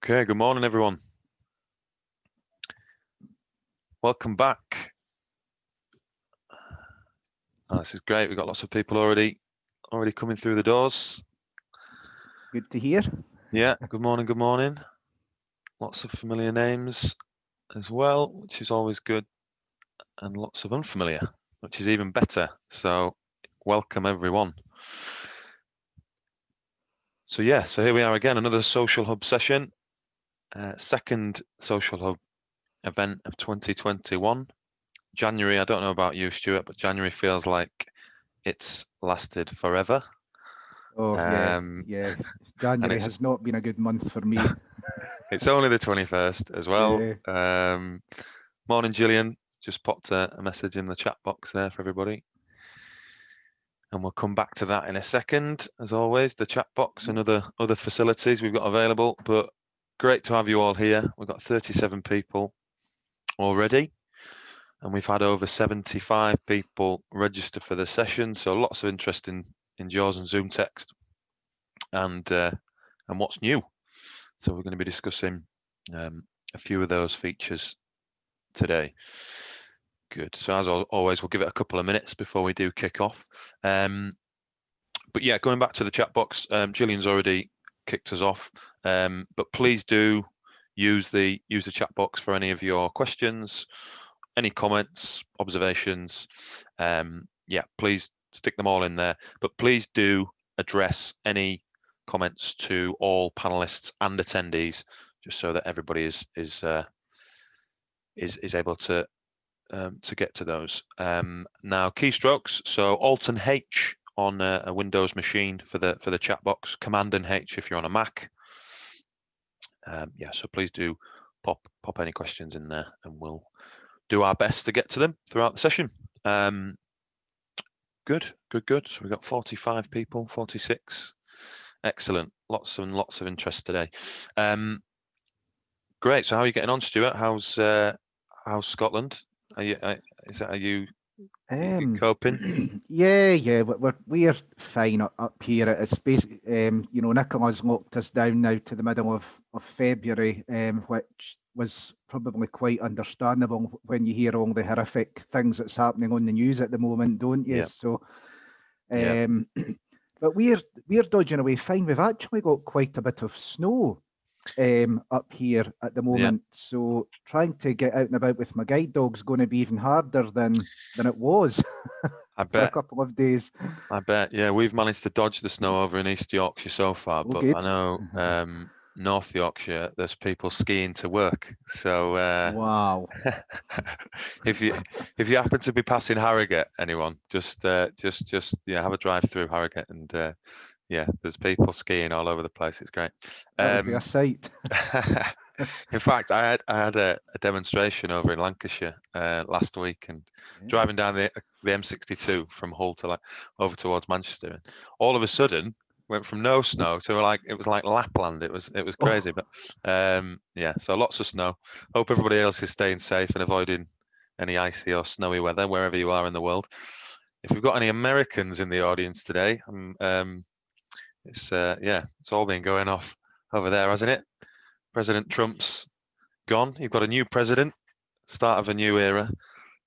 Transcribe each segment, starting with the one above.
Okay, good morning, everyone. Welcome back. Oh, this is great. We've got lots of people already coming through the doors. Good to hear. Yeah, good morning, good morning. Lots of familiar names as well, which is always good, and lots of unfamiliar, which is even better. So welcome, everyone. So yeah, so here we are again, another Social Hub session, second Social Hub event of 2021. January, I don't know about you, Stuart, but January feels like it's lasted forever. Oh yeah. January has not been a good month for me. It's only the 21st as well. Yeah. Morning, Gillian. Just popped a message in the chat box there for everybody. And we'll come back to that in a second. As always, the chat box and other facilities we've got available. But great to have you all here. We've got 37 people already. And we've had over 75 people register for the session. So lots of interest in JAWS and Zoomtext and what's new. So we're going to be discussing a few of those features today. Good. So as always, we'll give it a couple of minutes before we do kick off. But yeah, going back to the chat box, Gillian's already kicked us off. But please do use the chat box for any of your questions, any comments, observations. Yeah, please stick them all in there. But please do address any comments to all panelists and attendees, just so that everybody is able to get to those. Now, keystrokes. So Alt and H on a Windows machine for the chat box. Command and H if you're on a Mac. Yeah, so please do pop any questions in there, and we'll do our best to get to them throughout the session. Good. So we've got 45 people, 46. Excellent. Lots of interest today. Great. So how are you getting on, Stuart? How's Scotland? Are you coping? Yeah. We're fine up here. It's basically, Nicola's locked us down now to the middle of February, which was probably quite understandable when you hear all the horrific things that's happening on the news at the moment, don't you? Yeah. So, but we're dodging away fine. We've actually got quite a bit of snow up here at the moment, so trying to get out and about with my guide dog's going to be even harder than it was. I for a bet. couple of days. I bet. Yeah, we've managed to dodge the snow over in East Yorkshire so far, but good. I know North Yorkshire, there's people skiing to work. So wow. if you happen to be passing Harrogate, anyone, just have a drive through Harrogate, and yeah, there's people skiing all over the place. It's great. That would be a sight. In fact, I had a demonstration over in Lancashire last week, and driving down the M62 from Hull to over towards Manchester, and all of a sudden went from no snow to it was like Lapland. It was crazy, but yeah, so lots of snow. Hope everybody else is staying safe and avoiding any icy or snowy weather wherever you are in the world. If we've got any Americans in the audience today, it's all been going off over there, hasn't it? President Trump's gone. You've got a new president, start of a new era.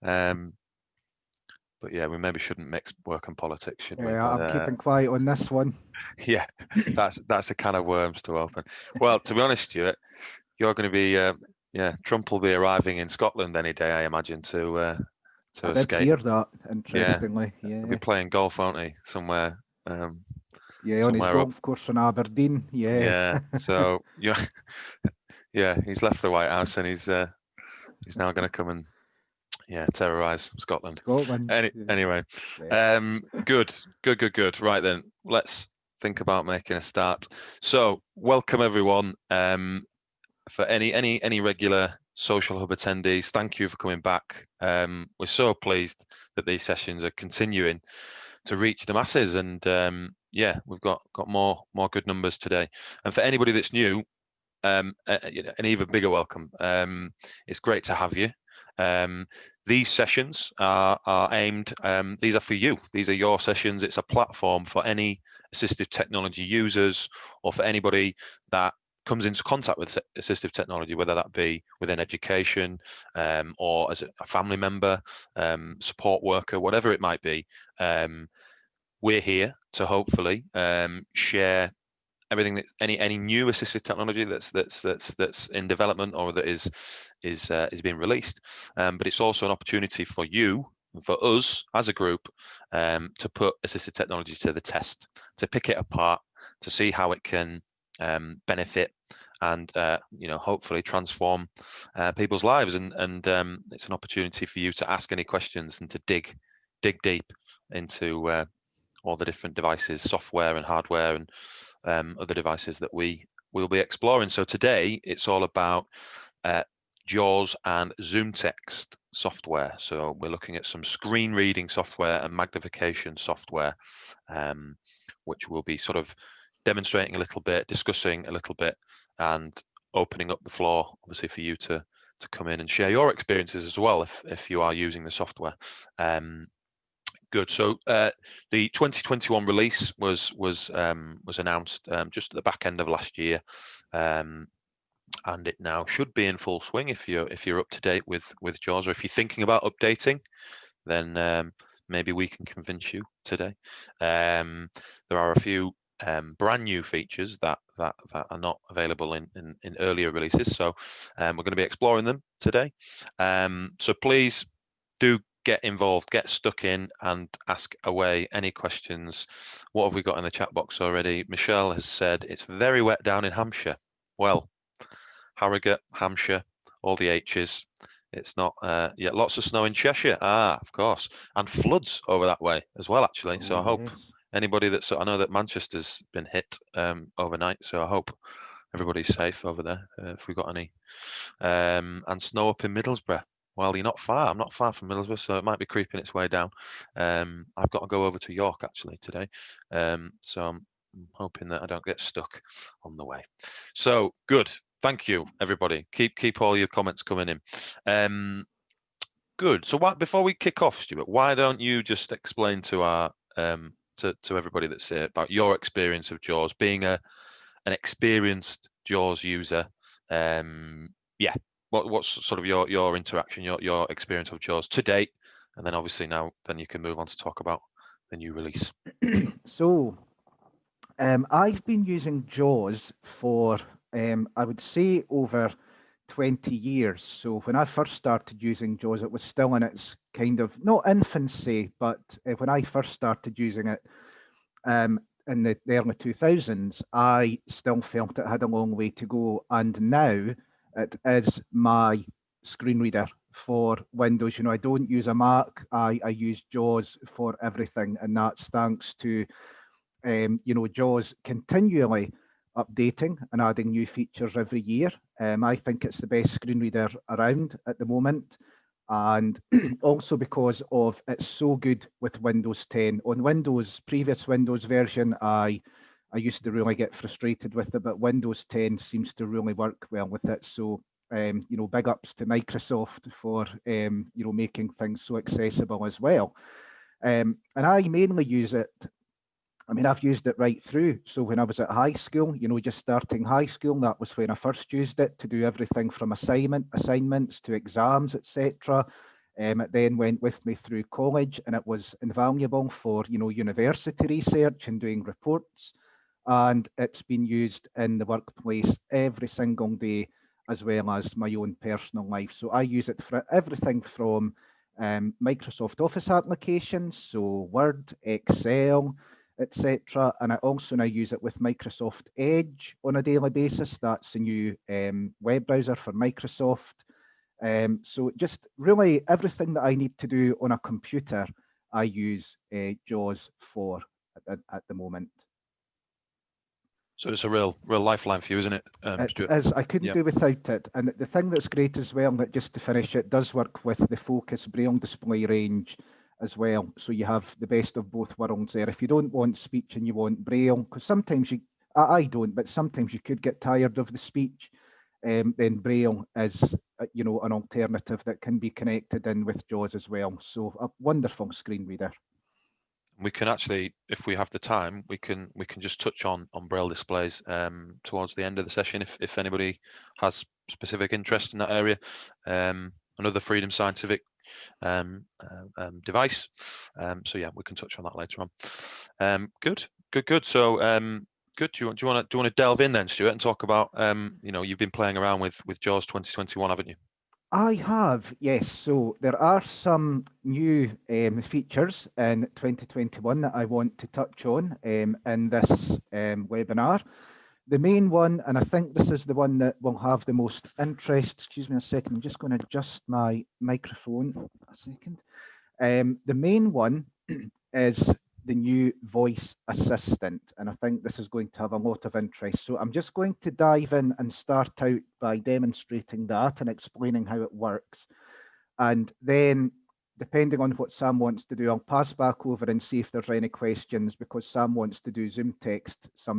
But yeah, we maybe shouldn't mix work and politics, should we? I'm keeping quiet on this one. Yeah, that's a can of worms to open. Well, to be honest, Stuart, you're going to be Trump will be arriving in Scotland any day, I imagine, to escape. I did hear that, interestingly. Yeah. He'll be playing golf, won't he, somewhere? Yeah, on his golf course in Aberdeen. Yeah. Yeah. So he's left the White House, and he's now going to come and terrorize Scotland. Anyway, good. Right then, let's think about making a start. So welcome everyone. For any regular Social Hub attendees, thank you for coming back. We're so pleased that these sessions are continuing to reach the masses, and we've got more good numbers today. And for anybody that's new, an even bigger welcome. It's great to have you. These sessions are aimed, these are for you. These are your sessions. It's a platform for any assistive technology users, or for anybody that comes into contact with assistive technology, whether that be within education or as a family member, support worker, whatever it might be, we're here to hopefully share everything that any new assistive technology that's in development or that is being released. But it's also an opportunity for you, for us as a group, to put assistive technology to the test, to pick it apart, to see how it can benefit and hopefully transform people's lives. And it's an opportunity for you to ask any questions and to dig deep into all the different devices, software and hardware, and other devices that we will be exploring. So today it's all about JAWS and Zoomtext software. So we're looking at some screen reading software and magnification software, which we'll be sort of demonstrating a little bit, discussing a little bit, and opening up the floor, obviously, for you to come in and share your experiences as well if you are using the software. Good. So the 2021 release was announced just at the back end of last year, and it now should be in full swing if you're up to date with JAWS, or if you're thinking about updating, then maybe we can convince you today. There are a few brand new features that are not available in earlier releases, so we're going to be exploring them today. So please do get involved, get stuck in, and ask away any questions. What have we got in the chat box already? Michelle has said it's very wet down in Hampshire. Well, Harrogate, Hampshire, all the H's. It's not yet. Lots of snow in Cheshire. Ah, of course, and floods over that way as well, actually. So I hope anybody that's, I know that Manchester's been hit overnight, so I hope everybody's safe over there. If we got any, and snow up in Middlesbrough. Well, you're not far. I'm not far from Middlesbrough, so it might be creeping its way down. I've got to go over to York actually today, so I'm hoping that I don't get stuck on the way. So good. Thank you, everybody. Keep all your comments coming in. Good. So before we kick off, Stuart, why don't you just explain to our to everybody that's here about your experience of JAWS, being an experienced JAWS user. Yeah. What's sort of your interaction, your experience of JAWS to date, and then obviously now then you can move on to talk about the new release. So I've been using JAWS for I would say over 20 years. So when I first started using JAWS, it was still in its kind of not infancy, but when I first started using it in the early 2000s, I still felt it had a long way to go, and now it is my screen reader for Windows. I don't use a Mac. I use JAWS for everything, and that's thanks to JAWS continually updating and adding new features every year. I think it's the best screen reader around at the moment, and also because of it's so good with Windows 10. On previous Windows version, I used to really get frustrated with it, but Windows 10 seems to really work well with it. So big ups to Microsoft for making things so accessible as well. And I mainly use it. I mean, I've used it right through. So when I was at high school, just starting high school, that was when I first used it to do everything from assignments to exams, etc. It then went with me through college, and it was invaluable for university research and doing reports. And it's been used in the workplace every single day, as well as my own personal life. So I use it for everything from Microsoft Office applications, so Word, Excel, etc. And I also now use it with Microsoft Edge on a daily basis. That's a new web browser for Microsoft. So just really everything that I need to do on a computer, I use JAWS for at the moment. So it's a real lifeline for you, isn't it, Stuart? As I couldn't do without it. And the thing that's great as well, that just to finish, it does work with the Focus Braille display range as well. So you have the best of both worlds there. If you don't want speech and you want Braille, because sometimes I don't, but sometimes you could get tired of the speech, then Braille is, an alternative that can be connected in with JAWS as well. So a wonderful screen reader. We can actually, if we have the time, we can just touch on braille displays towards the end of the session if anybody has specific interest in that area. Another Freedom Scientific device. So yeah, we can touch on that later on. Good. So good. Do you want to delve in then, Stuart, and talk about you've been playing around with JAWS 2021, haven't you? I have, yes. So there are some new features in 2021 that I want to touch on in this webinar. The main one, and I think this is the one that will have the most interest. Excuse me a second, I'm just going to adjust my microphone a second. The main one is the new voice assistant, and I think this is going to have a lot of interest. So I'm just going to dive in and start out by demonstrating that and explaining how it works. And then, depending on what Sam wants to do, I'll pass back over and see if there's any questions, because Sam wants to do some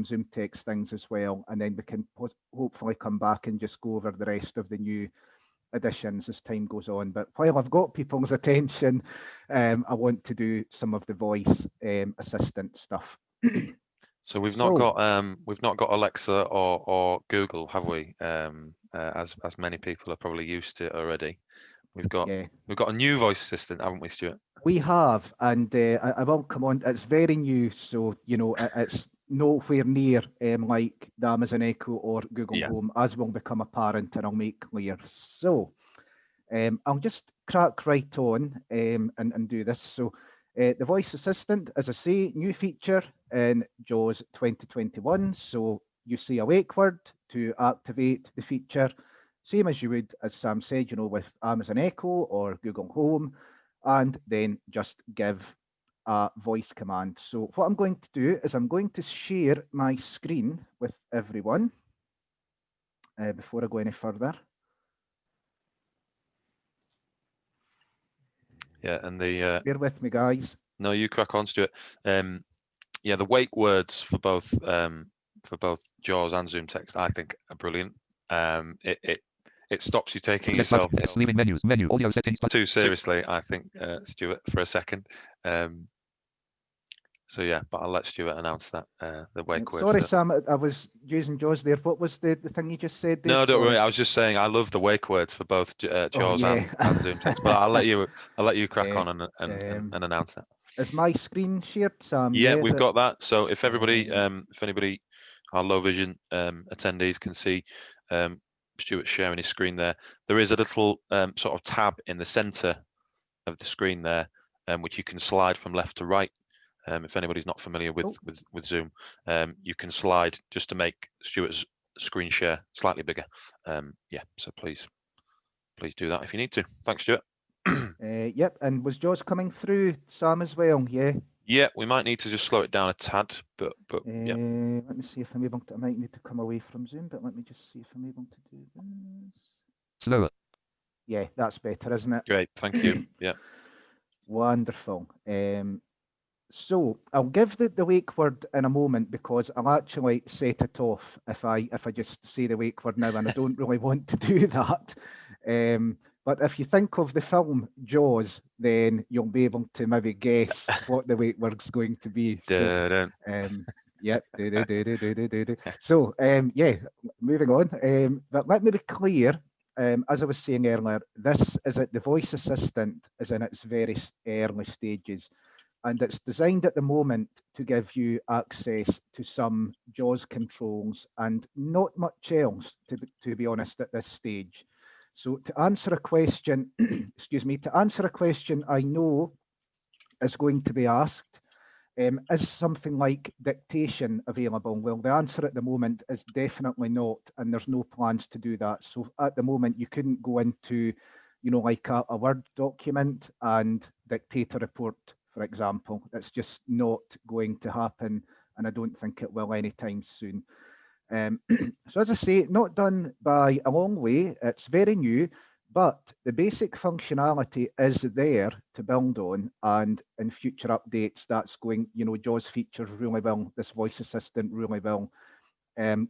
Zoomtext things as well. And then we can hopefully come back and just go over the rest of the new additions as time goes on. But while I've got people's attention, I want to do some of the voice assistant stuff. So we've not got Alexa or Google, have we? As many people are probably used to already. We've got a new voice assistant, haven't we, Stuart? We have, and I will come on. It's very new, so it's nowhere near like the Amazon Echo or Google Home, as will become apparent, and I'll make clear. So I'll just crack right on and do this. So the voice assistant, as I say, new feature in JAWS 2021. So you see a wake word to activate the feature, same as you would, as Sam said, with Amazon Echo or Google Home, and then just give a voice command. So what I'm going to do is I'm going to share my screen with everyone before I go any further. Yeah, and the bear with me, guys. No, you crack on, Stuart. Yeah, the wake words for both JAWS and Zoomtext, I think, are brilliant. It stops you taking yourself leaving menus, menu, audio settings too seriously, I think, Stuart, for a second. So yeah, but I'll let Stuart announce that the wake words. Sorry, Sam, I was using JAWS there. What was the thing you just said there? No, don't worry. I was just saying I love the wake words for both JAWS and Zoomtext. But I'll let you crack on and announce that. Is my screen shared, Sam? Yeah, we've got that. So if everybody, if anybody, our low vision attendees can see Stuart sharing his screen there, there is a little sort of tab in the center of the screen there, which you can slide from left to right. If anybody's not familiar with Zoom, you can slide just to make Stuart's screen share slightly bigger. Yeah, so please do that if you need to. Thanks, Stuart. Yep, and was JAWS coming through, Sam, as well? Yeah. Yeah, we might need to just slow it down a tad, but yeah. Let me see if I'm able to. I might need to come away from Zoom, but let me just see if I'm able to do this. Slower. Yeah, that's better, isn't it? Great, thank you. Yeah. Wonderful. So I'll give the wake word in a moment, because I'll actually set it off if I just say the wake word now, and I don't really want to do that. But if you think of the film JAWS, then you'll be able to maybe guess what the wake word's going to be. So, yep. So yeah, moving on. But let me be clear. As I was saying earlier, the voice assistant is in its very early stages. And it's designed at the moment to give you access to some JAWS controls and not much else, to be honest, at this stage. So to answer a question, excuse me, to answer a question I know is going to be asked, is something like dictation available? Well, the answer at the moment is definitely not, and there's no plans to do that. So at the moment, you couldn't go into, like a Word document and dictate a report, for example. It's just not going to happen, and I don't think it will anytime soon. So as I say, not done by a long way. It's very new, but the basic functionality is there to build on, and in future updates, that's going, JAWS features really will, this voice assistant really will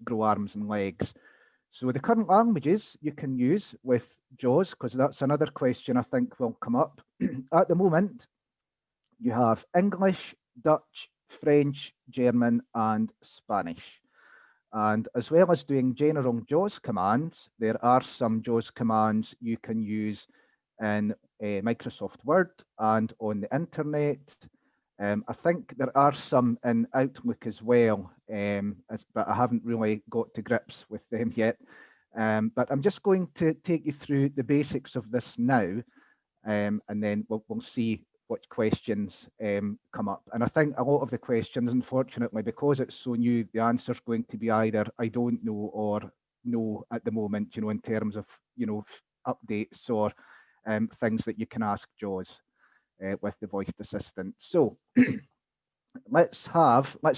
grow arms and legs. So the current languages you can use with JAWS, because that's another question I think will come up. At the moment, you have English, Dutch, French, German, and Spanish. And as well as doing general JAWS commands, there are some JAWS commands you can use in Microsoft Word and on the internet. I think there are some in Outlook as well, but I haven't really got to grips with them yet. But I'm just going to take you through the basics of this now, and then we'll see what questions come up. And I think a lot of the questions, unfortunately, because it's so new, the answer is going to be either I don't know or no at the moment, in terms of, updates or things that you can ask JAWS with the voice assistant. So let's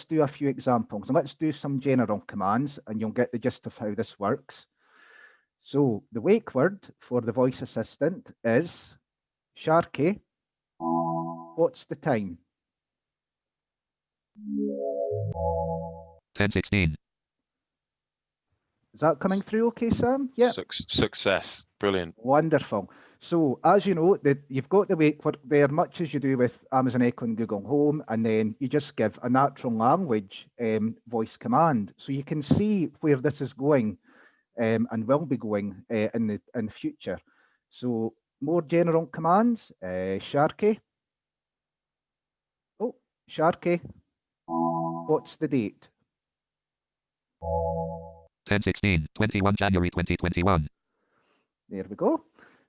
do a few examples, and let's do some general commands, and you'll get the gist of how this works. So the wake word for the voice assistant is Sharky. What's the time? 10:16. Is that coming through okay, Sam? Yeah. Success. Brilliant. Wonderful. So as you know, you've got the wake word there, much as you do with Amazon Echo and Google Home, and then you just give a natural language voice command. So you can see where this is going and will be going in the future. So more general commands, Sharky. Oh, Sharky. What's the date? 10:16, 21 January 2021. There we go.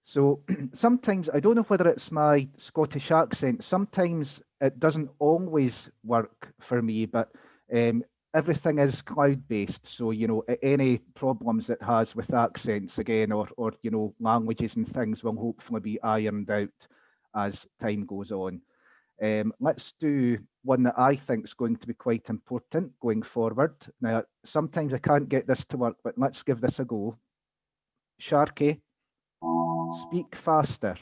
So sometimes, I don't know whether it's my Scottish accent, sometimes it doesn't always work for me, but everything is cloud-based. So, any problems it has with accents again, or languages and things will hopefully be ironed out as time goes on. Let's do one that I think is going to be quite important going forward. Now, sometimes I can't get this to work, but let's give this a go. Sharky, speak faster.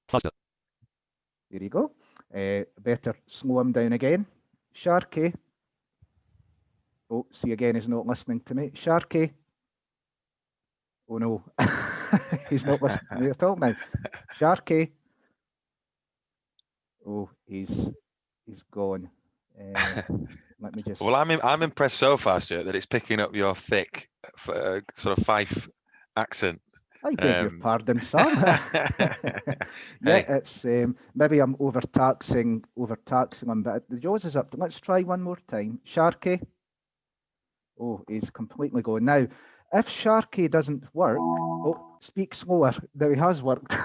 Faster. There you go. Better slow him down again. Sharky. Oh, see again, he's not listening to me. Sharky. Oh no, he's not listening to me at all now. Sharky. Oh, he's gone. Let me just. Well, I'm impressed so far, Stuart, that it's picking up your thick sort of Fife accent. I beg your pardon, Sam. Yeah, it's maybe I'm overtaxing him, but the JAWS is up. Let's try one more time. Sharky. Oh, he's completely gone. Now, if Sharky doesn't work, oh, speak slower. Now he has worked.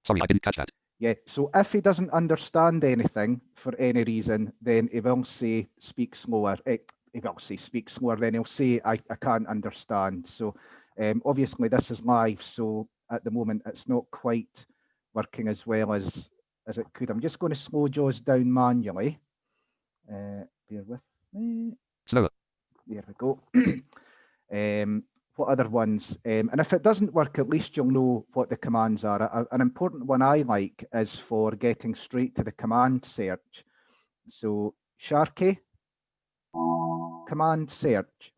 Sorry, I didn't catch that. Yeah, so if he doesn't understand anything for any reason, then he will say speak slower. He will say speak slower, then he'll say I can't understand. So obviously this is live, so at the moment it's not quite working as well as it could. I'm just going to slow JAWS down manually. Bear with me. Slower. There we go. What other ones? And if it doesn't work, at least you'll know what the commands are. An important one I like is for getting straight to the command search. So Sharky, command search.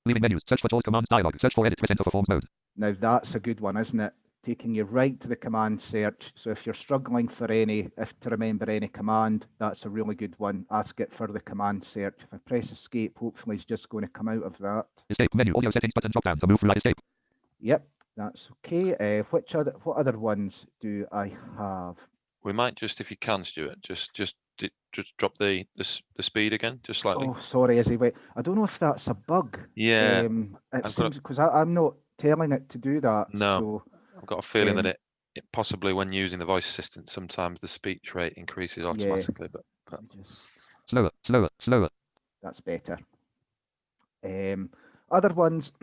Leaving menus. Search for tools commands dialog. Search for edit with enter for forms mode. Now that's a good one, isn't it? Taking you right to the command search. So if you're struggling for to remember any command, that's a really good one. Ask it for the command search. If I press escape, hopefully it's just going to come out of that. Escape menu. Audio settings button drop down to move through escape. Yep, that's okay. What other ones do I have? We might just, if you can, Stuart, just drop the speed again, just slightly. Oh, sorry, Izzy. Wait, I don't know if that's a bug. Yeah. It seems because I'm not telling it to do that. No. So, I've got a feeling that it possibly, when using the voice assistant, sometimes the speech rate increases automatically. Yeah, But Slower. That's better. Other ones,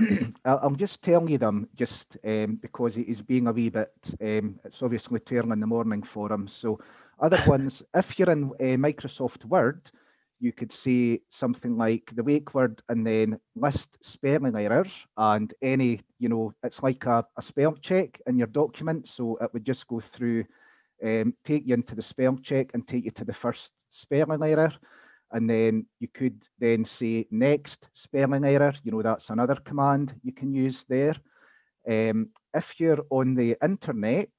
I'll just tell you them just because he's being a wee bit. It's obviously turn in the morning for him. So other ones, if you're in Microsoft Word, you could say something like the wake word and then list spelling errors and any, it's like a spell check in your document. So it would just go through, take you into the spell check and take you to the first spelling error. And then you could then say next spelling error, that's another command you can use there. If you're on the internet,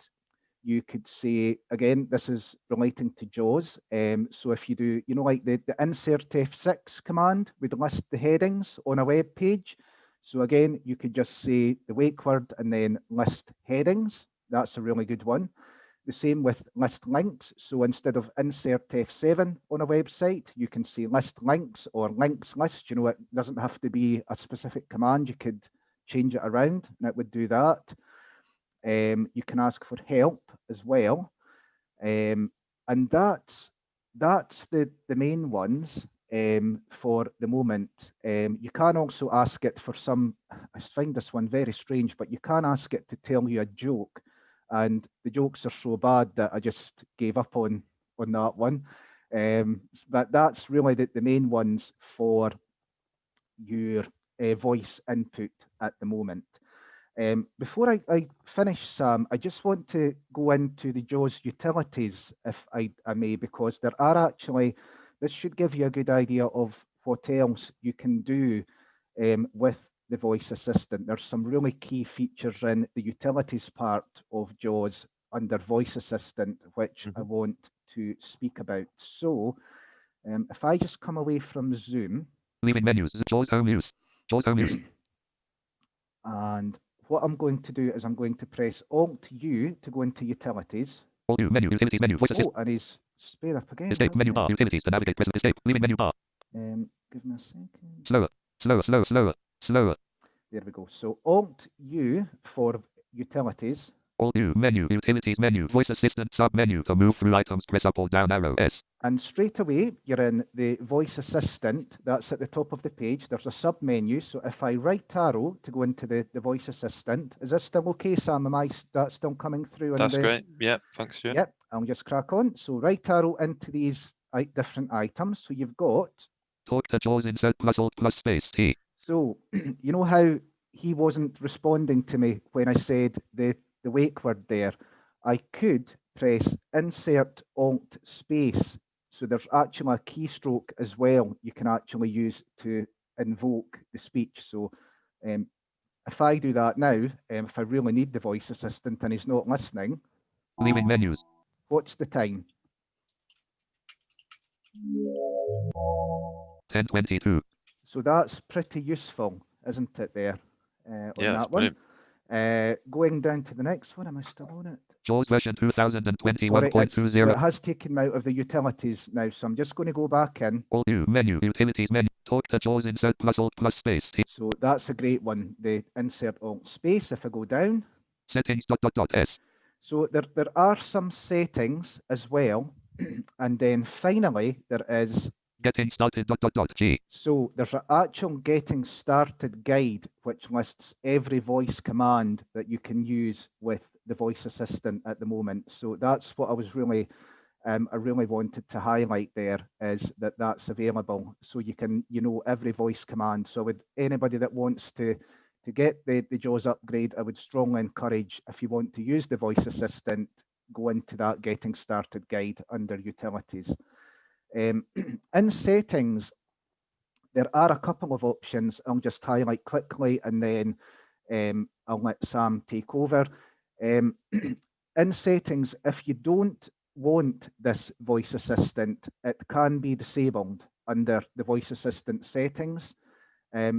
you could say, again, this is relating to JAWS. So if you do, like the insert F6 command would list the headings on a web page. So again, you could just say the wake word and then list headings. That's a really good one. The same with list links. So instead of insert F7 on a website, you can say list links or links list. It doesn't have to be a specific command. You could change it around and it would do that. You can ask for help as well. And that's the main ones for the moment. You can also ask it for some, I find this one very strange, but you can ask it to tell you a joke. And the jokes are so bad that I just gave up on that one. But that's really the main ones for your voice input at the moment. Before I finish, Sam, I just want to go into the JAWS utilities, if I may, because there are actually, this should give you a good idea of what else you can do with the voice assistant. There's some really key features in the utilities part of JAWS under voice assistant, which I want to speak about. So if I just come away from Zoom. Leaving menus, JAWS home use, JAWS home use. And what I'm going to do is I'm going to press Alt-U to go into utilities. Alt-U, menu, utilities menu, voice assistant. Oh, and he's sped up again. Escape menu bar, utilities to navigate, press escape, leaving menu bar. Give me a second. Slower, slower, slower, slower, slower. There we go. So Alt-U for utilities. Alt-U, menu, utilities menu, voice assistant sub-menu. To move through items, press up or down arrow, S. And straight away, you're in the voice assistant. That's at the top of the page. There's a sub-menu. So if I right arrow to go into the voice assistant, is this still okay, Sam? That's still coming through? That's great. Yeah, thanks, Stuart. Yep, I'll just crack on. So right arrow into these different items. So you've got... Talk to JAWS, insert plus alt plus space T. So, you know how he wasn't responding to me when I said the wake word there? I could press insert alt space. So there's actually a keystroke as well you can actually use to invoke the speech. So if I do that now, if I really need the voice assistant and he's not listening. Leaving menus. What's the time? 10:22. So that's pretty useful, isn't it, there on that one? Going down to the next one, am I still on it? JAWS version 2021.20. So it has taken me out of the utilities now, so I'm just going to go back in. Alt-U, menu, utilities menu, talk to JAWS, insert plus alt plus space T. So that's a great one, the insert alt space. If I go down. Settings ... S. So there are some settings as well, and then finally there is Getting started ... G. So there's an actual getting started guide which lists every voice command that you can use with the voice assistant at the moment. So that's what I was really I really wanted to highlight there, is that that's available. So you can, every voice command. So with anybody that wants to get the JAWS upgrade, I would strongly encourage, if you want to use the voice assistant, go into that getting started guide under utilities. In settings, there are a couple of options I'll just highlight quickly, and then I'll let Sam take over. In settings, if you don't want this voice assistant, it can be disabled under the voice assistant settings.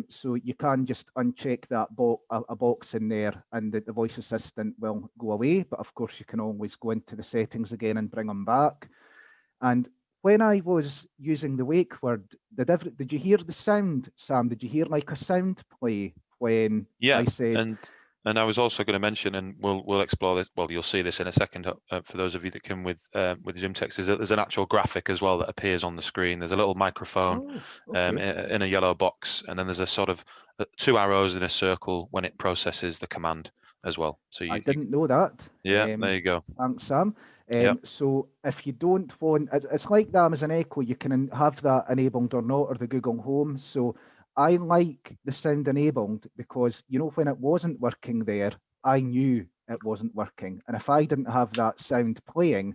So you can just uncheck that a box in there, and the voice assistant will go away. But of course, you can always go into the settings again and bring them back. And when I was using the wake word, did you hear the sound, Sam? Did you hear like a sound play when I said? And I was also going to mention, and we'll explore this. Well, you'll see this in a second. For those of you that come with Zoomtext, is that there's an actual graphic as well that appears on the screen. There's a little microphone in a yellow box, and then there's a sort of 2 arrows in a circle when it processes the command as well. So I didn't know that. Yeah, there you go. Thanks, Sam. So if you don't want, it's like the Amazon Echo, you can have that enabled or not, or the Google Home. So I like the sound enabled because, when it wasn't working there, I knew it wasn't working. And if I didn't have that sound playing,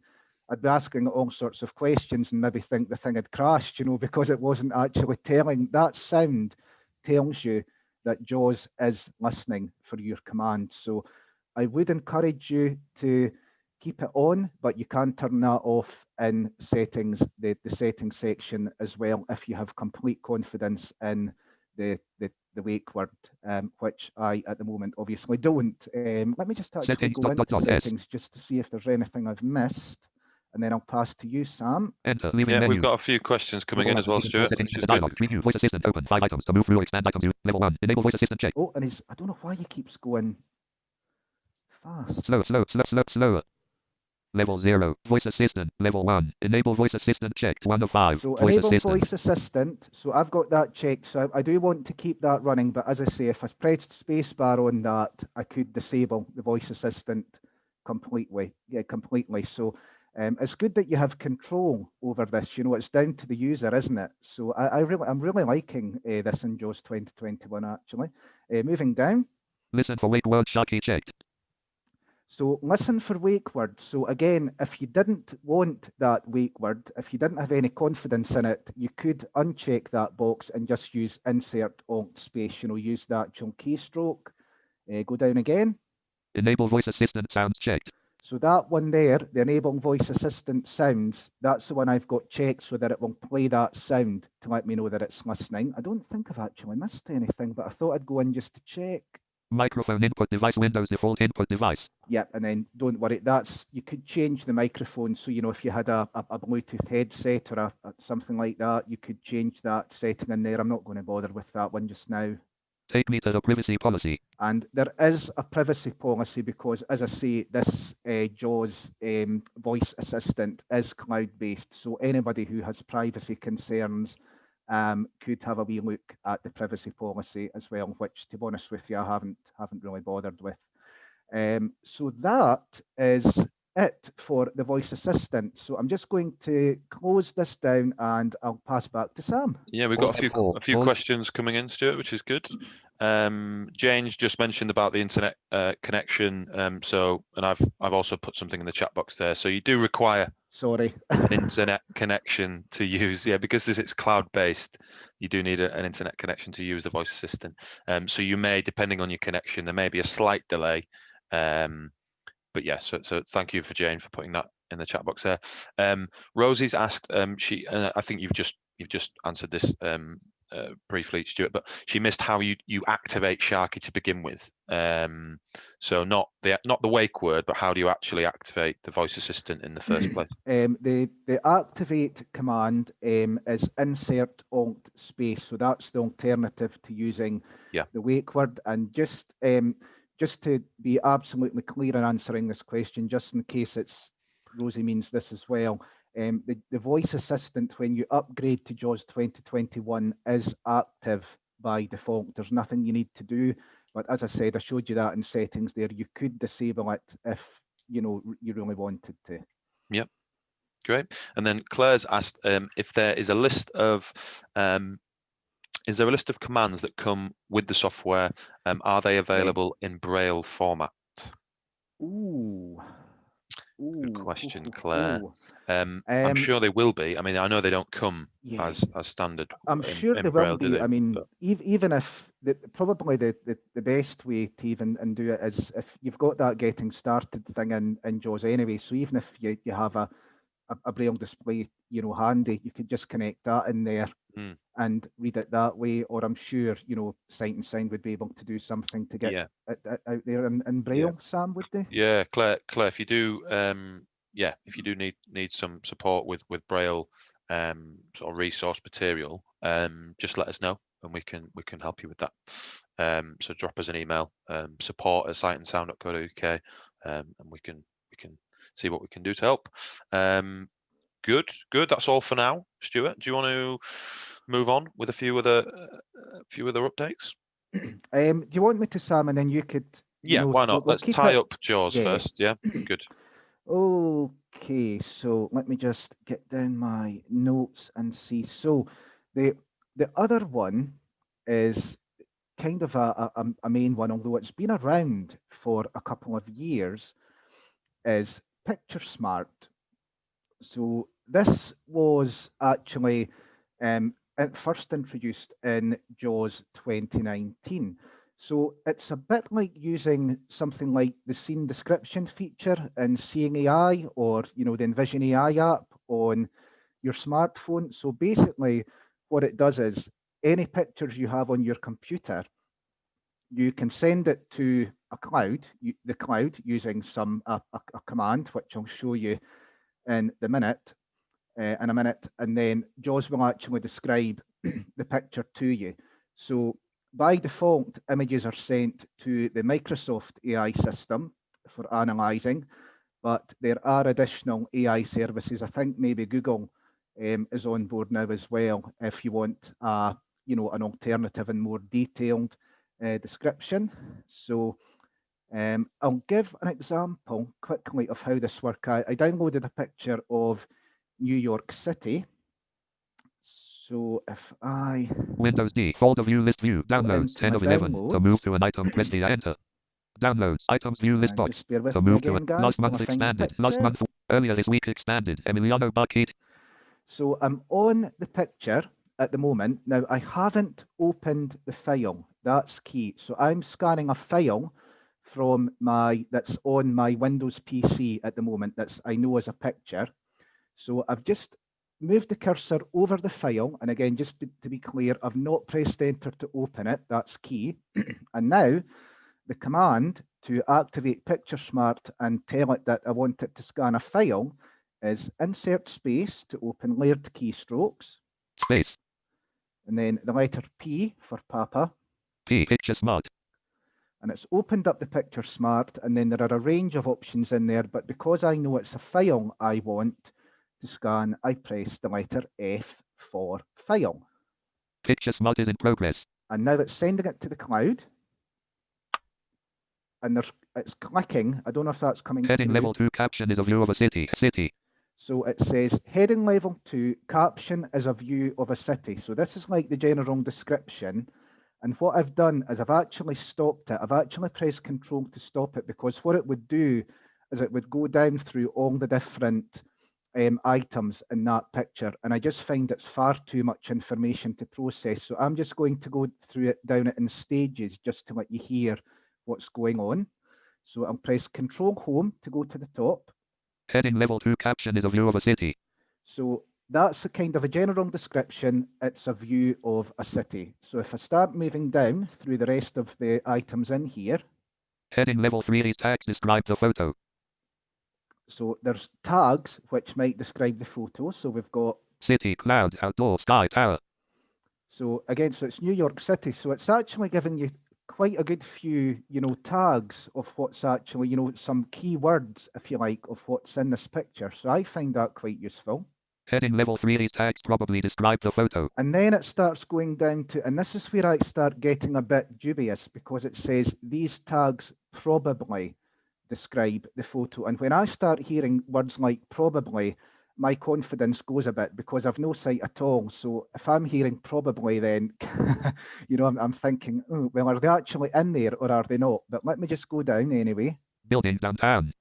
I'd be asking all sorts of questions and maybe think the thing had crashed, because it wasn't actually telling. That sound tells you that JAWS is listening for your command. So I would encourage you to keep it on, but you can turn that off in settings, the settings section as well, if you have complete confidence in the wake word, which I at the moment obviously don't. Let me just actually Settings, go into dot, S. settings just to see if there's anything I've missed, and then I'll pass to you, Sam. Enter. Leaving Yeah, menu. we've got a few questions coming in as well, Stuart. Settings, Which is good. dialog. Preview. Voice assistant. Open. 5 items to move through. Expand items. Level 1. Enable voice assistant. Check. Oh, and I don't know why he keeps going fast. Slower. Level 0. Voice assistant. Level 1. Enable voice assistant checked. 1 of 5. So Voice enable assistant. voice assistant. So I've got that checked. So I do want to keep that running, but as I say, if I pressed spacebar on that, I could disable the voice assistant completely. Yeah, completely. So it's good that you have control over this. You know, it's down to the user, isn't it? So I'm really liking this in JAWS 2021 actually. Moving down. Listen for wake word Sharky checked. So listen for wake word. So again, if you didn't want that wake word, if you didn't have any confidence in it, you could uncheck that box and just use insert alt space, you know, use the actual keystroke. Go down again. Enable voice assistant sounds checked. So that one there, the enable voice assistant sounds, that's the one I've got checked so that it will play that sound to let me know that it's listening. I don't think I've actually missed anything, but I thought I'd go in just to check. Microphone input device Windows default input device. Yep, and then don't worry, you could change the microphone. So, you know, if you had a Bluetooth headset or something like that, you could change that setting in there. I'm not going to bother with that one just now. Take me to the privacy policy. And there is a privacy policy because, as I say, this JAWS voice assistant is cloud-based. So anybody who has privacy concerns could have a wee look at the privacy policy as well, which, to be honest with you, I haven't really bothered with. So that is it for the voice assistant. So I'm just going to close this down and I'll pass back to Sam. Yeah, we've got a few questions coming in, Stuart, which is good. Jane's just mentioned about the internet connection. And I've also put something in the chat box there. So you do require an internet connection to use, because it's cloud-based, you do need an internet connection to use the voice assistant. So you may, depending on your connection, there may be a slight delay. But yeah, so thank you for Jane for putting that in the chat box there. Rosie's asked, I think you've just answered this briefly, Stuart, but she missed how you activate Sharky to begin with. So not the wake word, but how do you actually activate the voice assistant in the first place? The activate command is insert alt space. So that's the alternative to using the wake word. And just to be absolutely clear in answering this question, just in case Rosie means this as well, the voice assistant, when you upgrade to JAWS 2021, is active by default. There's nothing you need to do. But as I said, I showed you that in settings there. You could disable it if you really wanted to. Yep, great. And then Claire's asked if there is a list of is there a list of commands that come with the software? Are they available in Braille format? Good question, Claire. I'm sure they will be. I mean, I know they don't come as standard. I'm sure they will be. I mean, even if probably the best way to even do it is if you've got that getting started thing in JAWS anyway. So even if you have a Braille display, handy, you could just connect that in there and read it that way. Or I'm sure, Sight and Sound would be able to do something to get it out there in Braille. Sam, would they? Yeah, Claire, if you do, if you do need some support with Braille sort of resource material, just let us know and we can help you with that. So drop us an email, support@sightandsound.co.uk, and we can see what we can do to help. Good. That's all for now. Stuart, do you want to move on with a few other updates? Do you want me to, Sam, and then you could? Why not? Let's tie up JAWS first. Yeah, good. Okay, so let me just get down my notes and see. So the other one is kind of a main one, although it's been around for a couple of years, is Picture Smart. So this was actually first introduced in JAWS 2019. So it's a bit like using something like the scene description feature in Seeing AI, or the Envision AI app on your smartphone. So basically what it does is any pictures you have on your computer, you can send it to a cloud, the cloud, using a command, which I'll show you in a minute, and then JAWS will actually describe the picture to you. So by default, images are sent to the Microsoft AI system for analyzing, but there are additional AI services. I think maybe Google is on board now as well, if you want an alternative and more detailed description. So I'll give an example quickly of how this works. I downloaded a picture of New York City. So if I Windows D, folder view, list view, downloads, 10 of 11. To move to an item, press the enter. Downloads, items view, list box. just bear with To me move to again, it. guys, Last while month I find the expanded. Last picture. month, earlier this week expanded. Emiliano Bucket. So I'm on the picture at the moment. Now I haven't opened the file. That's key. So I'm scanning a file from that's on my Windows PC at the moment. That's I know as a picture. So I've just moved the cursor over the file. And again, just to be clear, I've not pressed enter to open it. That's key. And now the command to activate Picture Smart and tell it that I want it to scan a file is insert space to open layered keystrokes. Space. And then the letter P for Papa. P, Picture Smart. And it's opened up the Picture Smart, and then there are a range of options in there, but because I know it's a file I want to scan, I press the letter F for file. Picture Smart is in progress. And now it's sending it to the cloud. And it's clicking. I don't know if that's coming Heading through. level 2 caption is a view of a city. City. So it says heading level 2 caption is a view of a city. So this is like the general description. And what I've done is I've actually stopped it. I've actually pressed Control to stop it, because what it would do is it would go down through all the different items in that picture. And I just find it's far too much information to process. So I'm just going to go through it, down it in stages, just to let you hear what's going on. So I'll press Control Home to go to the top. Heading level 2 caption is a view of a city. So that's a kind of a general description. It's a view of a city. So if I start moving down through the rest of the items in here. Heading level 3, these tags describe the photo. So there's tags which might describe the photo. So we've got city, cloud, outdoor, sky, tower. So again, so it's New York City. So it's actually giving you quite a good few, tags of what's actually, some keywords, if you like, of what's in this picture. So I find that quite useful. Heading level 3, these tags probably describe the photo. And then it starts going down to, and this is where I start getting a bit dubious, because it says these tags probably describe the photo. And when I start hearing words like probably, my confidence goes a bit, because I've no sight at all. So if I'm hearing probably, then, I'm thinking, oh, well, are they actually in there or are they not? But let me just go down anyway. Building downtown.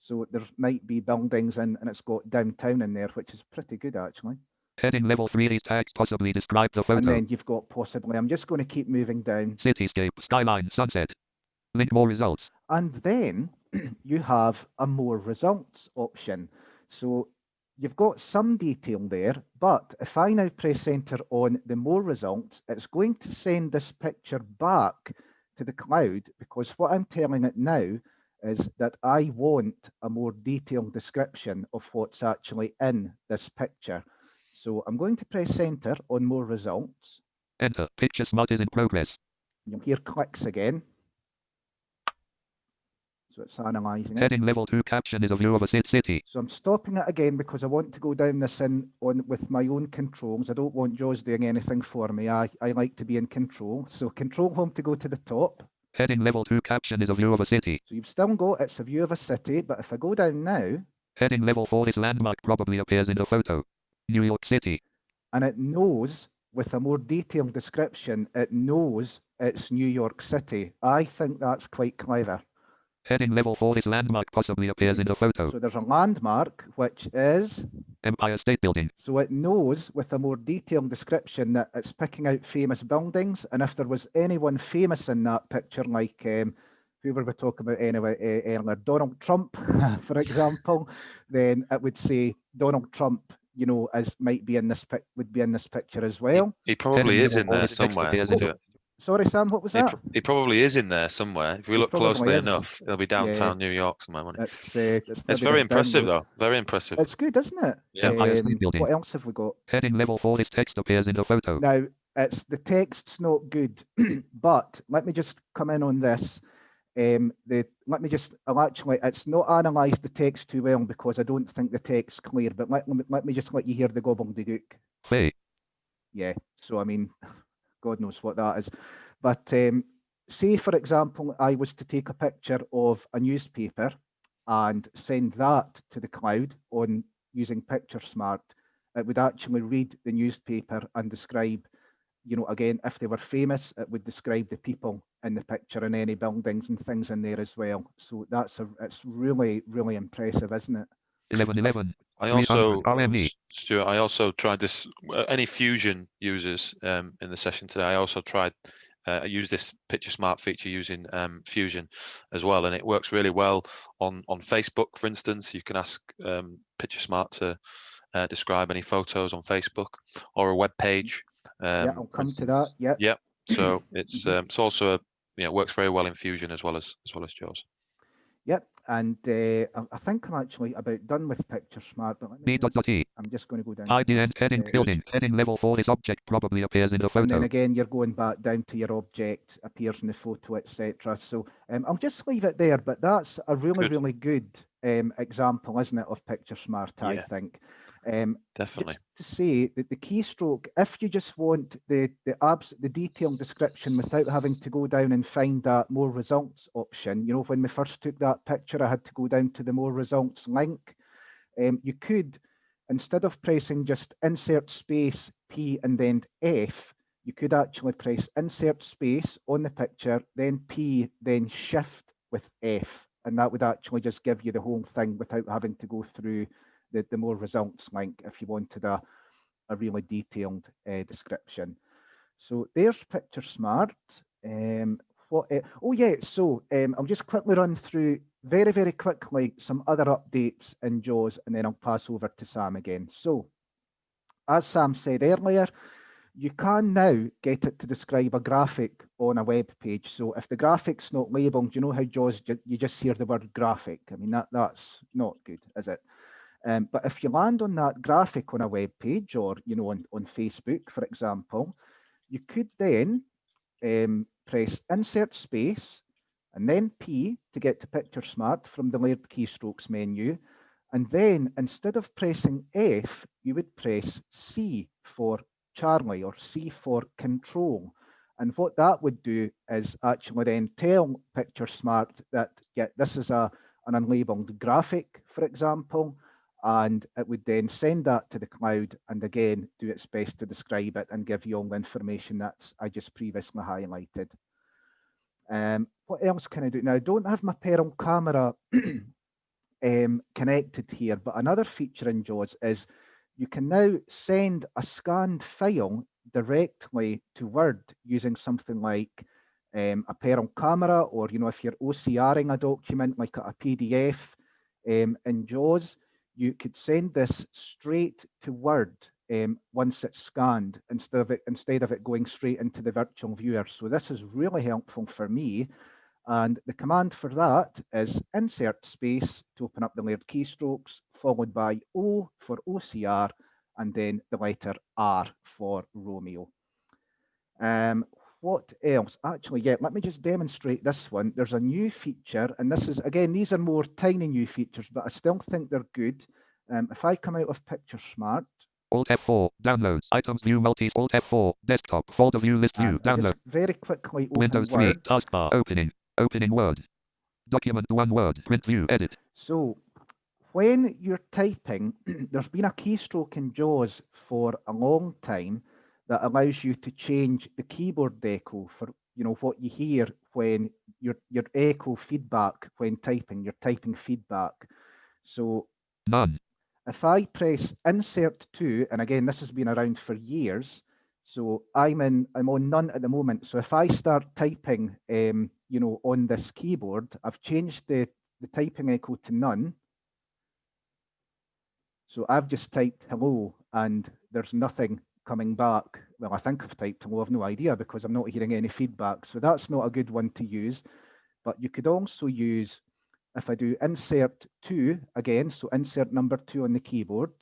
So there might be buildings and it's got downtown in there, which is pretty good, actually. Heading level 3, these tags possibly describe the photo. And then you've got possibly. I'm just going to keep moving down. Cityscape, skyline, sunset. Link more results. And then you have a more results option. So you've got some detail there, but if I now press enter on the more results, it's going to send this picture back to the cloud, because what I'm telling it now is that I want a more detailed description of what's actually in this picture. So I'm going to press enter on more results. Enter. Picture Smart is in progress. You'll hear clicks again. So it's analysing it. Heading level 2 caption is a view of a city. So I'm stopping it again, because I want to go down this with my own controls. I don't want JAWS doing anything for me. I like to be in control. So Control Home to go to the top. Heading level 2 caption is a view of a city. So you've still got it's a view of a city, but if I go down now. Heading level 4, this landmark probably appears in the photo. New York City. And it knows, with a more detailed description, it knows it's New York City. I think that's quite clever. Heading level 4. This landmark possibly appears in the photo. So there's a landmark, which is... Empire State Building. So it knows with a more detailed description that it's picking out famous buildings, and if there was anyone famous in that picture, like who were we talking about anyway earlier, Donald Trump, for example, then it would say Donald Trump, you know, would be in this picture as well. He probably Heading is level in 4. there This text somewhere. appears in the Stuart. Sorry, Sam, what was that? He probably is in there somewhere. If we He look probably closely is. enough, it'll be downtown New York somewhere, won't it? It's It's maybe very just down impressive, the- though. Very impressive. It's good, isn't it? Yeah. Empire State Building. What else have we got? Heading level 4. This text appears in the photo. Now, the text's not good, but let me just come in on this. It's not analysed the text too well because I don't think the text's clear, but let me just let you hear the gobbledygook. Hey. Yeah, so I mean, God knows what that is. But say, for example, I was to take a picture of a newspaper and send that to the cloud on using PictureSmart, it would actually read the newspaper and describe, you know, again, if they were famous, it would describe the people in the picture and any buildings and things in there as well. So it's really, really impressive, isn't it? 1111. I also, 300 RME. Stuart, I also tried this. Any Fusion users in the session today, I also tried. I use this Picture Smart feature using Fusion as well, and it works really well on Facebook, for instance. You can ask Picture Smart to describe any photos on Facebook or a web page. Yeah, I'll come to that. Yeah. Yeah. So it's also works very well in Fusion as well as JAWS. Yep, and I think I'm actually about done with PictureSmart, but I'm just going to go down. ID and heading building. Heading level 4. This object probably appears in the photo. And then again, you're going back down to your object, appears in the photo, etc. So I'll just leave it there, but that's a really good example, isn't it, of PictureSmart, I think. Definitely. Just to say that the keystroke, if you just want the detailed description without having to go down and find that more results option, you know, when we first took that picture, I had to go down to the more results link. You could, instead of pressing just insert space P and then F, you could actually press insert space on the picture, then P, then shift with F, and that would actually just give you the whole thing without having to go through the more results link if you wanted a really detailed description. So there's PictureSmart. I'll just quickly run through very quickly some other updates in JAWS, and then I'll pass over to Sam again. So as Sam said earlier, you can now get it to describe a graphic on a web page. So if the graphic's not labeled, you know how JAWS, you just hear the word graphic. I mean, that's not good, is it? But if you land on that graphic on a web page, or you know, on Facebook, for example, you could then press insert space and then P to get to PictureSmart from the layered keystrokes menu. And then instead of pressing F, you would press C for Charlie or C for control. And what that would do is actually then tell PictureSmart that, yeah, this is an unlabeled graphic, for example, and it would then send that to the cloud and again do its best to describe it and give you all the information that I just previously highlighted. What else can I do? Now, I don't have my parent camera connected here, but another feature in JAWS is you can now send a scanned file directly to Word using something like a parent camera, or you know, if you're OCRing a document like a PDF in JAWS, you could send this straight to Word once it's scanned instead of it going straight into the virtual viewer. So this is really helpful for me. And the command for that is insert space to open up the layered keystrokes, followed by O for OCR, and then the letter R for Romeo. What else? Actually, yeah, let me just demonstrate this one. There's a new feature, and this is, again, these are more tiny new features, but I still think they're good. If I come out of PictureSmart. Alt F4, downloads, items view multis, Alt F4, desktop, folder view, list view, download. Very quickly open Windows 3, Word. taskbar, opening Word. Document 1 Word, print view, edit. So when you're typing, there's been a keystroke in JAWS for a long time that allows you to change the keyboard deco for you know, what you hear when your echo feedback when typing, your typing feedback. So None. if I press insert to, and again, this has been around for years, so I'm on none at the moment. So if I start typing, you know, on this keyboard, I've changed the typing echo to none. So I've just typed hello and there's nothing coming back. Well, I think I've typed hello, I've no idea because I'm not hearing any feedback. So that's not a good one to use. But you could also use, if I do insert 2 again, so insert number 2 on the keyboard.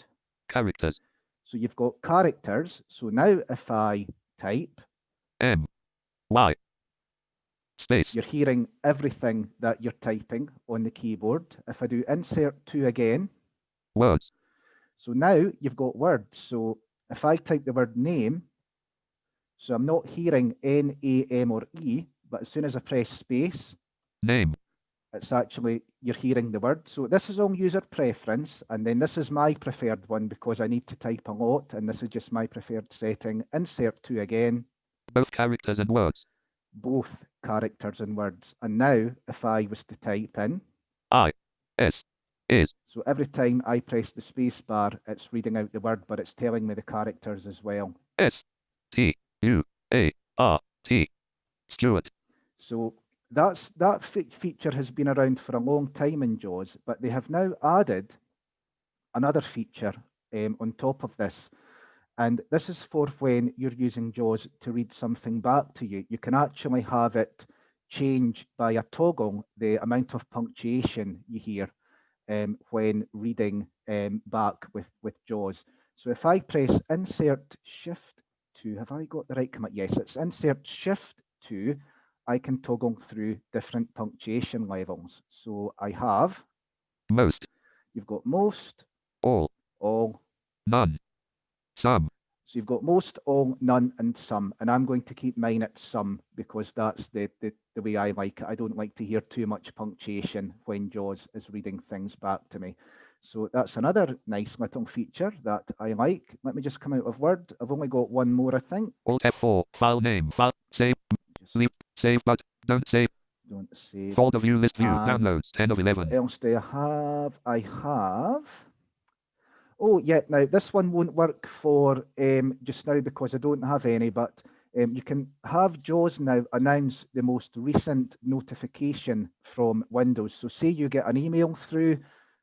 Characters. So you've got characters. So now if I type, M. Y. Space. you're hearing everything that you're typing on the keyboard. If I do insert 2 again, Words. so now you've got words. So if I type the word name, so I'm not hearing N, A, M, or E, but as soon as I press space, Name. it's actually, you're hearing the word. So this is all user preference. And then this is my preferred one because I need to type a lot. And this is just my preferred setting. Insert 2 again. Both characters and words. Both characters and words. And now if I was to type in, I. S. Is. so every time I press the space bar, it's reading out the word, but it's telling me the characters as well. S. T. U. A. R. T. Stuart. So that feature has been around for a long time in JAWS, but they have now added another feature on top of this. And this is for when you're using JAWS to read something back to you. You can actually have it change by a toggle the amount of punctuation you hear when reading back with JAWS. So if I press insert shift 2, have I got the right command? Yes, it's insert shift 2. I can toggle through different punctuation levels. So I have, Most. you've got most, All. none. Some. So you've got most, all, none, and some. And I'm going to keep mine at some because that's the way I like it. I don't like to hear too much punctuation when JAWS is reading things back to me. So that's another nice little feature that I like. Let me just come out of Word. I've only got one more, I think. Alt F4. File name. File. Save. Leave. Save but. Don't save. Don't save. Folder view. List view. And Downloads. 10 of 11. What else do I have? I have. Oh, yeah. Now, this one won't work for just now because I don't have any, but you can have JAWS now announce the most recent notification from Windows. So say you get an email through,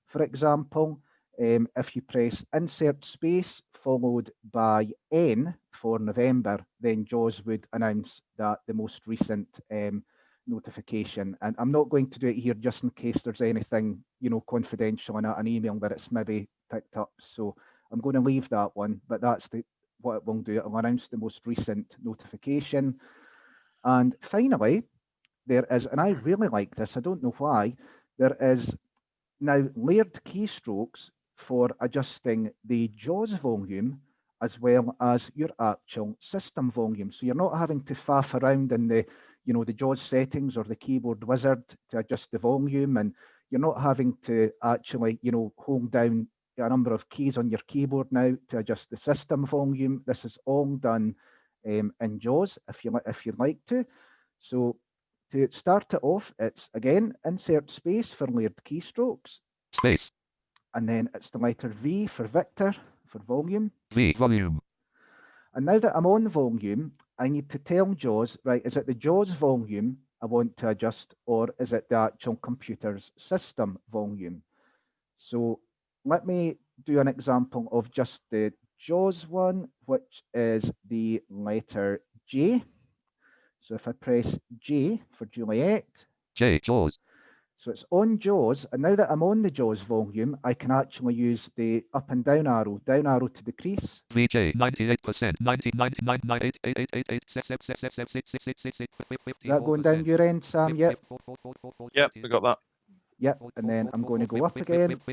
for example, if you press insert space followed by N for November, then JAWS would announce that the most recent notification. And I'm not going to do it here just in case there's anything, you know, confidential in an email that it's maybe picked up. So I'm going to leave that one, but that's what it will do. It will announce the most recent notification. And finally, there is, and I really like this, I don't know why, there is now layered keystrokes for adjusting the JAWS volume as well as your actual system volume. So you're not having to faff around in the, you know, the JAWS settings or the keyboard wizard to adjust the volume, and you're not having to actually, you know, hold down a number of keys on your keyboard now to adjust the system volume. This is all done in JAWS if you'd like to. So to start it off, it's again insert space for layered keystrokes. Space. And then it's the letter V for Victor for volume. V. Volume. And now that I'm on volume, I need to tell JAWS, right, is it the JAWS volume I want to adjust, or is it the actual computer's system volume? So let me do an example of just the JAWS one, which is the letter J. So if I press J for Juliet. J. JAWS. So it's on JAWS, and now that I'm on the JAWS volume, I can actually use the up and down arrow to decrease. VJ 98%, 99.988888. Is that going down your end, Sam? Yep. Yep, we got that. Yep, and then I'm going to go up again. And back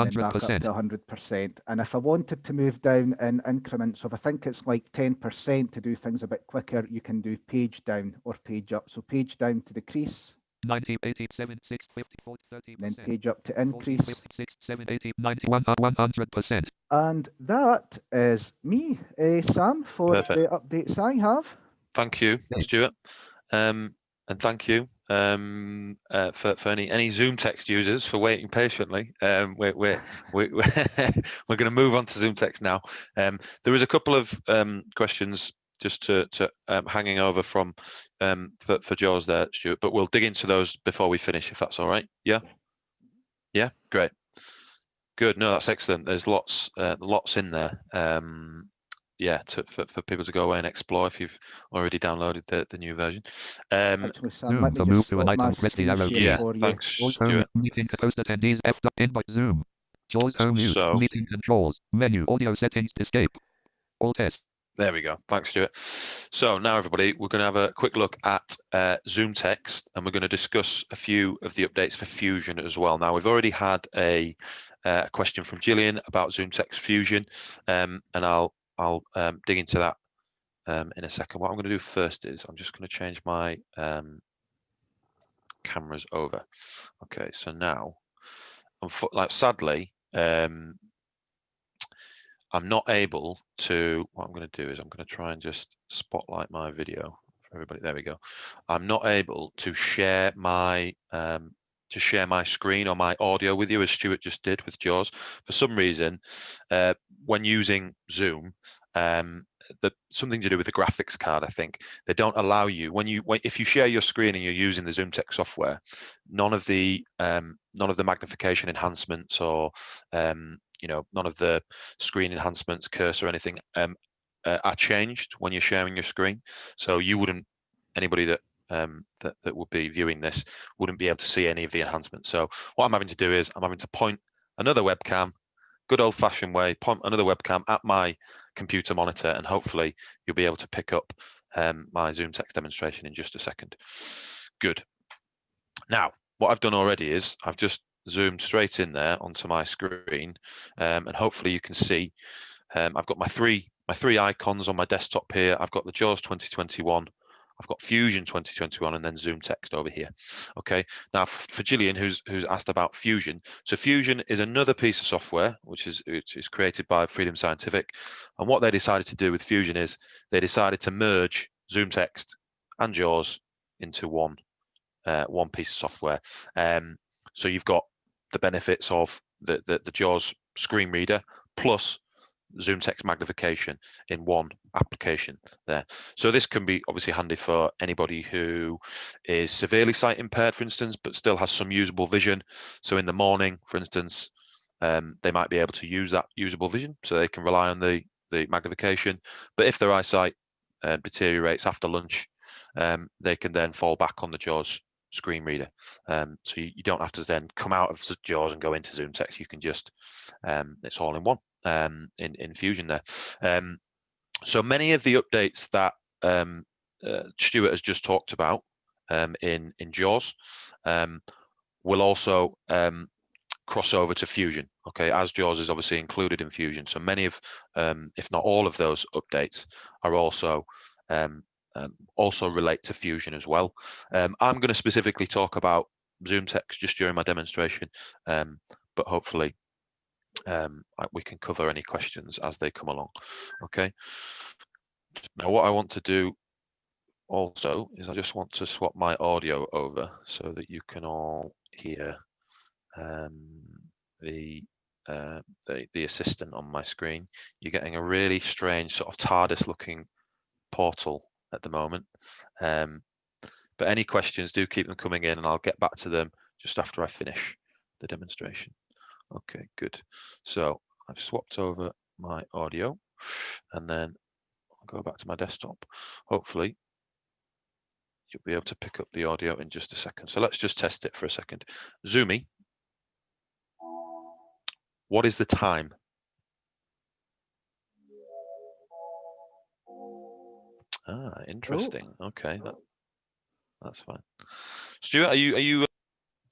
up to 100%. And if I wanted to move down in increments of, I think it's like 10% to do things a bit quicker, you can do page down or page up. So page down to decrease. 90, 80, 7, 6, 50, 40, 30%. Then page up to 40, increase. 56, 7, 80, 91, 100%. And that is me, Sam, for Perfect. the updates I have. Thank you, Okay. Stuart. And thank you for any Zoomtext users for waiting patiently. We're going to move on to Zoomtext now. There is a couple of questions just to hanging over from for Jaws there, Stuart, but we'll dig into those before we finish, if that's all right. Yeah. Yeah, great. Good. No, that's excellent. There's lots in there. Yeah, for people to go away and explore if you've already downloaded the new version. Actually, Sam, Zoom let me to just move to an stop my item, press the screen arrow share key. Yeah, for you. thanks, Jaws home, Stuart. meeting host attendees, F. Invite Zoom. Jaws home use, So meeting controls, menu, audio settings, escape. All test. there we go. Thanks, Stuart. So now, everybody, we're going to have a quick look at Zoomtext, and we're going to discuss a few of the updates for Fusion as well. Now, we've already had a question from Gillian about Zoomtext Fusion, and I'll dig into that in a second. What I'm going to do first is I'm just going to change my cameras over. Okay, so now, sadly, I'm not able to. What I'm going to do is I'm going to try and just spotlight my video for everybody. There we go. I'm not able to share my screen or my audio with you as Stuart just did with Jaws. For some reason, when using Zoom, something to do with the graphics card, I think they don't allow you if you share your screen and you're using the Zoomtext software, none of the magnification enhancements or none of the screen enhancements, cursor, or anything are changed when you're sharing your screen. So you wouldn't, anybody that would be viewing this wouldn't be able to see any of the enhancements. So what I'm having to do is I'm having to point another webcam, good old-fashioned way, point another webcam at my computer monitor, and hopefully you'll be able to pick up my Zoomtext demonstration in just a second. Good. Now, what I've done already is I've just zoomed straight in there onto my screen, and hopefully you can see I've got my three icons on my desktop here. I've got the Jaws 2021, I've got Fusion 2021, and then Zoomtext over here. Okay, now for Gillian, who's asked about Fusion, so Fusion is another piece of software which is created by Freedom Scientific, and what they decided to do with Fusion is they decided to merge Zoomtext and Jaws into one piece of software. So you've got the benefits of the Jaws screen reader plus Zoomtext magnification in one application there. So this can be obviously handy for anybody who is severely sight impaired, for instance, but still has some usable vision. So in the morning, for instance, they might be able to use that usable vision, so they can rely on the magnification. But if their eyesight deteriorates after lunch, they can then fall back on the Jaws screen reader. So you don't have to then come out of Jaws and go into Zoomtext. You can just it's all in one in Fusion there. So many of the updates that Stuart has just talked about in Jaws will also cross over to Fusion, okay, as Jaws is obviously included in Fusion. So many of, if not all of those updates are also relate to Fusion as well. I'm going to specifically talk about Zoomtext just during my demonstration, but hopefully we can cover any questions as they come along. Okay. Now, what I want to do also is I just want to swap my audio over so that you can all hear the assistant on my screen. You're getting a really strange sort of TARDIS-looking portal at the moment, but any questions, do keep them coming in, and I'll get back to them just after I finish the demonstration. Okay, good. So I've swapped over my audio, and then I'll go back to my desktop. Hopefully you'll be able to pick up the audio in just a second. So let's just test it for a second. Zoomy, what is the time? Ah, interesting. Okay, that's fine. Stuart, are you?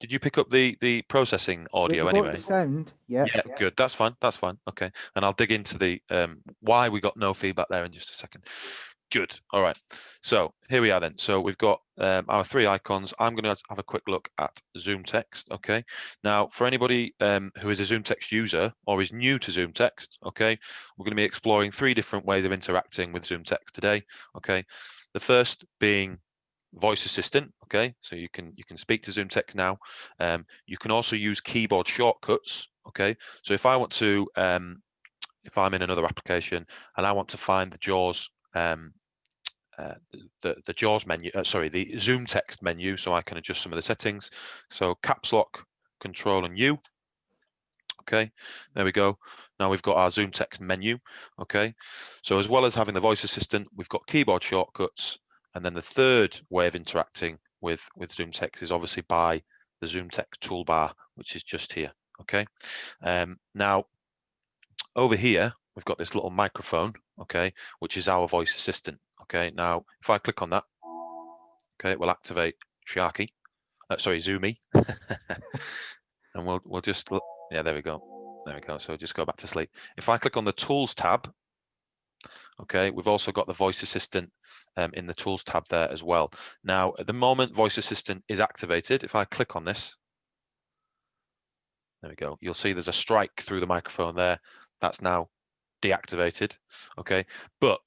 Did you pick up the processing audio anyway? Sound, yeah. Yeah, good. That's fine. That's fine. Okay, and I'll dig into the why we got no feedback there in just a second. Good. All right. So here we are then. So we've got our 3 icons. I'm going to have a quick look at Zoomtext. Okay. Now, for anybody who is a Zoomtext user or is new to Zoomtext, okay, we're going to be exploring 3 different ways of interacting with Zoomtext today. Okay. The first being voice assistant. Okay. So you can speak to Zoomtext now. You can also use keyboard shortcuts. Okay. So if I want to, if I'm in another application and I want to find the JAWS the JAWS menu, sorry, the Zoomtext menu, so I can adjust some of the settings. So caps lock, Control and U. Okay, there we go. Now we've got our Zoomtext menu. Okay, so as well as having the voice assistant, we've got keyboard shortcuts, and then the third way of interacting with Zoomtext is obviously by the Zoomtext toolbar, which is just here. Okay, now over here we've got this little microphone, okay, which is our voice assistant. Okay, now if I click on that, okay, it will activate Sharky, sorry, Zoomy, and we'll just, yeah, there we go. So just go back to sleep. If I click on the Tools tab, okay, we've also got the voice assistant in the Tools tab there as well. Now, at the moment, voice assistant is activated. If I click on this, there we go. You'll see there's a strike through the microphone there. That's now deactivated. Okay, but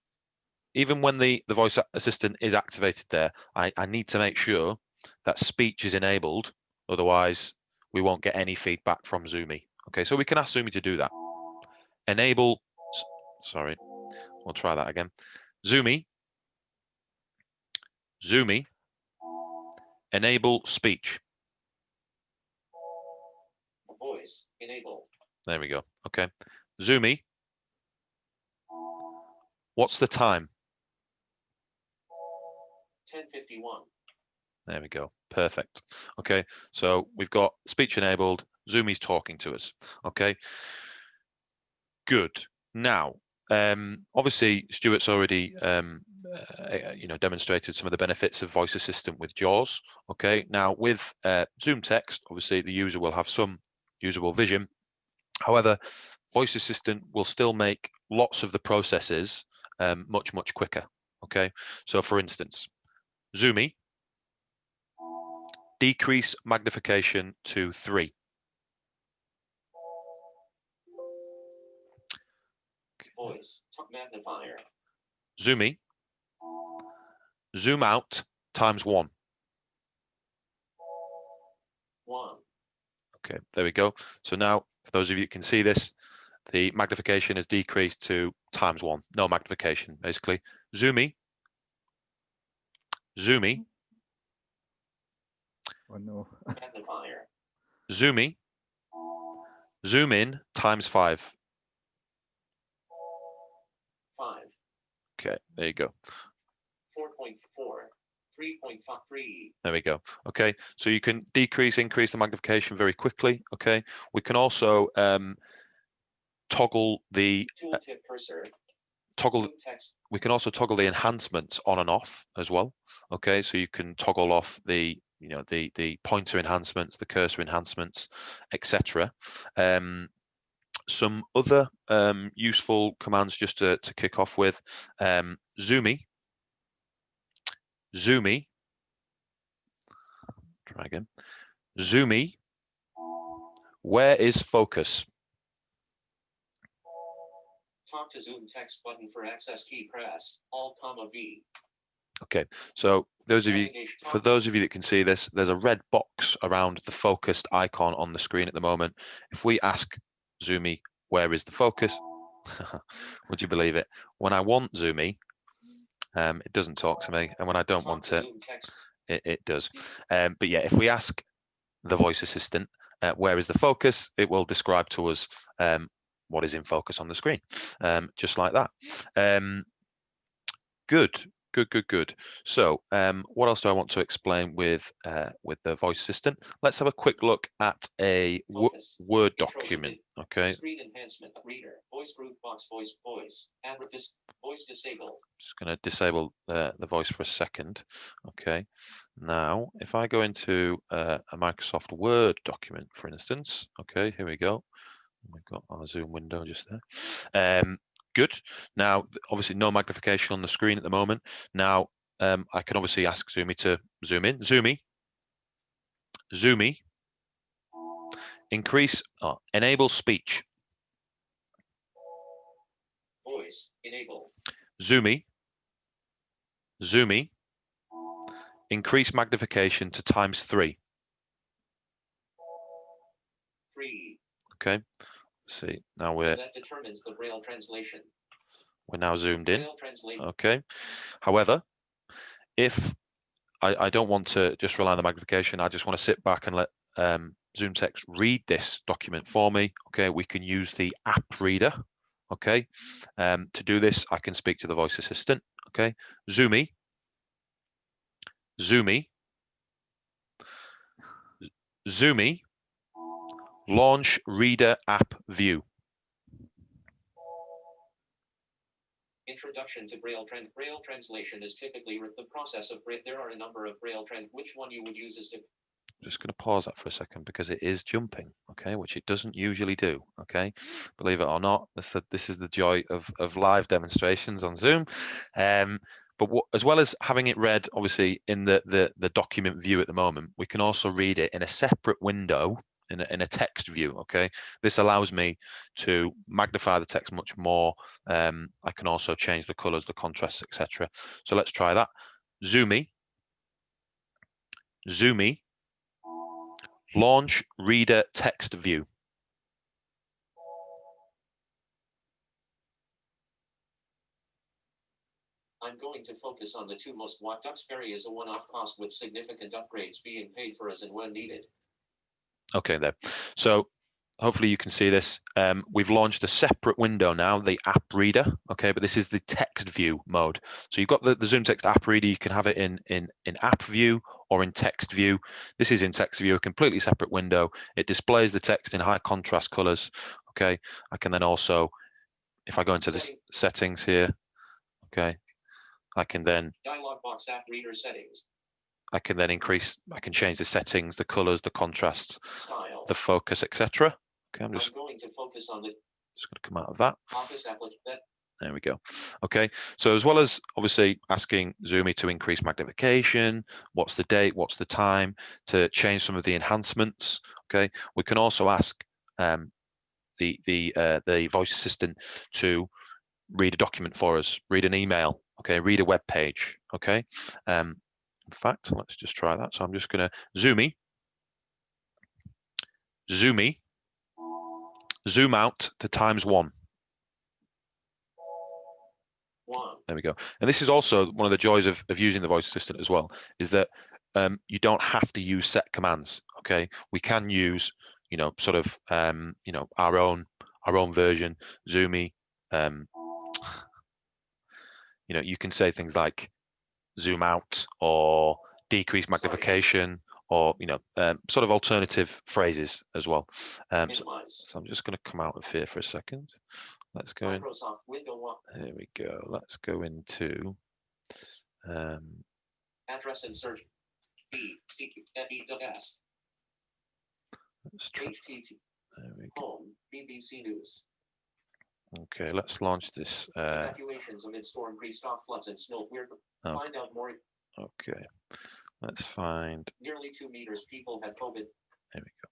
even when the voice assistant is activated there, I need to make sure that speech is enabled. Otherwise, we won't get any feedback from Zoomy. Okay, so we can ask Zoomy to do that. Enable, sorry, we'll try that again. Zoomy, enable speech. Voice enable. There we go. Okay. Zoomy, what's the time? 10:51. There we go. Perfect. Okay. So we've got speech enabled. Zoomy's talking to us. Okay. Good. Now, obviously, Stuart's already demonstrated some of the benefits of voice assistant with JAWS. Okay. Now, with Zoomtext, obviously, the user will have some usable vision. However, voice assistant will still make lots of the processes much quicker. Okay. So, for instance, Zoomy, decrease magnification to 3. Voice magnifier. Zoomy, zoom out times 1. 1. Okay, there we go. So now, for those of you who can see this, the magnification is decreased to times 1. No magnification, basically. Zoomy. Oh no. Magnifier. Zoomy. Zoom in times 5. 5. Okay, there you go. 4.4. 3.3. There we go. Okay, so you can increase the magnification very quickly. Okay, we can also toggle the Tooltip cursor. we can also toggle the enhancements on and off as well. Okay, so you can toggle off the the pointer enhancements, the cursor enhancements, etc. Some other useful commands just to kick off with. Zoomy. Try again. Zoomy. Where is focus? Talk to Zoomtext button for access key press. Alt, V. Okay, so for those of you that can see this, there's a red box around the focused icon on the screen at the moment. If we ask Zoomy, where is the focus? Would you believe it? When I want Zoomy, it doesn't talk to me, and when I don't want it, it does. But yeah, if we ask the voice assistant, where is the focus, it will describe to us what is in focus on the screen, just like that. Good. So what else do I want to explain with the voice assistant? Let's have a quick look at a Word document. Okay. Screen enhancement reader. Voice group box. Voice. Voice disable. Just going to disable the voice for a second. Okay. Now, if I go into a Microsoft Word document, for instance. Okay, here we go. We've got our Zoom window just there. Good. Now, obviously, no magnification on the screen at the moment. Now, I can obviously ask Zoomy to zoom in. Zoomy, increase, enable speech. Voice, enable. Zoomy, increase magnification to ×3. 3. Okay. See, now we're That determines the Braille translation. we're now zoomed in. Braille translation. Okay. However, if I don't want to just rely on the magnification, I just want to sit back and let Zoomtext read this document for me. Okay, we can use the app reader. Okay, to do this, I can speak to the voice assistant. Okay, Zoomy, launch reader app view. Introduction to Braille translation is typically the process of Braille. There are a number of Braille which one you would use is to. Just going to pause that for a second because it is jumping, okay, which it doesn't usually do, okay, believe it or not. This is the joy of live demonstrations on Zoom. But as well as having it read, obviously, in the document view at the moment, we can also read it in a separate window in a text view, okay. This allows me to magnify the text much more. I can also change the colors, the contrasts, etc. So let's try that. Zoomy, launch reader text view. I'm going to focus on the two most Duxbury is a one-off cost with significant upgrades being paid for as and when needed. Okay, there. So hopefully you can see this. We've launched a separate window now, the app reader. Okay, but this is the text view mode. So you've got the Zoomtext app reader. You can have it in app view or in text view. This is in text view, a completely separate window. It displays the text in high contrast colors. Okay, I can then also, if I go into the settings here, okay, I can then dialog box app reader settings. I can then I can change the settings, the colors, the contrast, style, the focus, etc. Okay, I'm going to focus on the just going to come out of that. Office application. There we go. Okay, so as well as obviously asking Zoomy to increase magnification, what's the date, what's the time, to change some of the enhancements, okay, we can also ask the voice assistant to read a document for us, read an email, okay, read a web page, okay. In fact, let's just try that. So I'm just going to Zoomy, zoom out to ×1. There we go. And this is also one of the joys of using the voice assistant as well, is that you don't have to use set commands. Okay, we can use, sort of, our own version. Zoomy, you can say things like zoom out or decrease magnification, or sort of alternative phrases as well. So I'm just going to come out of here for a second. Let's go in. There we go. Let's go into address and search. B.C.E.S. Let's try. There we go. Home, BBC News. Okay, let's launch this. Evacuations amid storm, pre-stop floods and snow. Find out more. Okay, let's find. Nearly 2 meters people had COVID. There we go.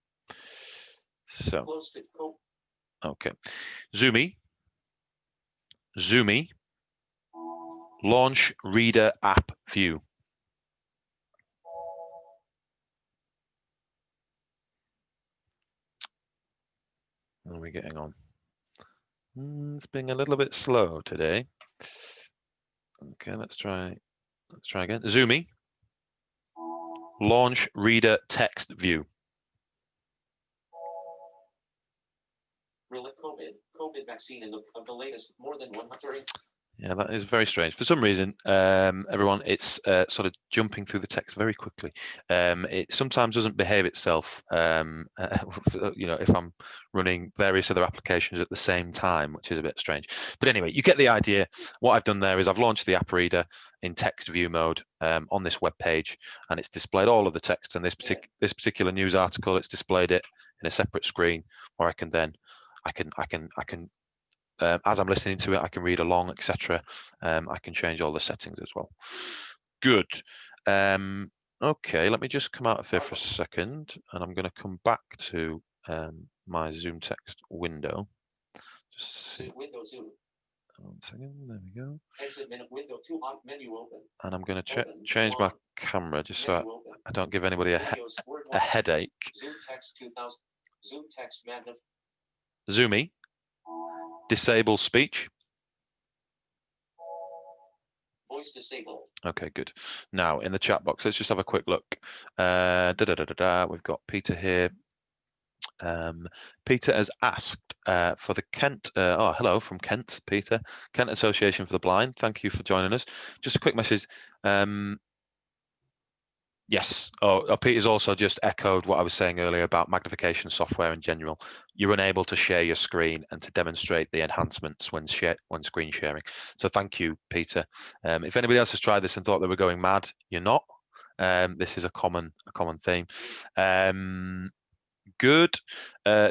So. Close to COVID. Okay, Zoomy, launch reader app view. How are we getting on? It's being a little bit slow today. Okay, let's try again. Zoomy, launch reader text view. COVID vaccine of the latest more than 100. Yeah, that is very strange. For some reason, everyone, it's sort of jumping through the text very quickly. It sometimes doesn't behave itself, if I'm running various other applications at the same time, which is a bit strange. But anyway, you get the idea. What I've done there is I've launched the app reader in text view mode on this web page, and it's displayed all of the text. And this particular news article, it's displayed it in a separate screen where I can as I'm listening to it, I can read along, etc. I can change all the settings as well. Good. Okay, let me just come out of here for a second, and I'm going to come back to my Zoomtext window. Just see. Window Zoom. 1 second. There we go. Exit window 2 on menu open. And I'm going to Open. change my On. camera just so Menu open. I don't give anybody a Videos, word a line. headache. Zoomtext 2000. Zoomtext magnif. Zoomy, disable speech. Voice disabled. Okay, good. Now in the chat box, let's just have a quick look. We've got Peter here. Peter has asked for the Kent. Oh, hello from Kent, Peter. Kent Association for the Blind. Thank you for joining us. Just a quick message. Yes. Oh, Peter's also just echoed what I was saying earlier about magnification software in general. You're unable to share your screen and to demonstrate the enhancements when screen sharing. So thank you, Peter. If anybody else has tried this and thought they were going mad, you're not. This is a common theme. Good.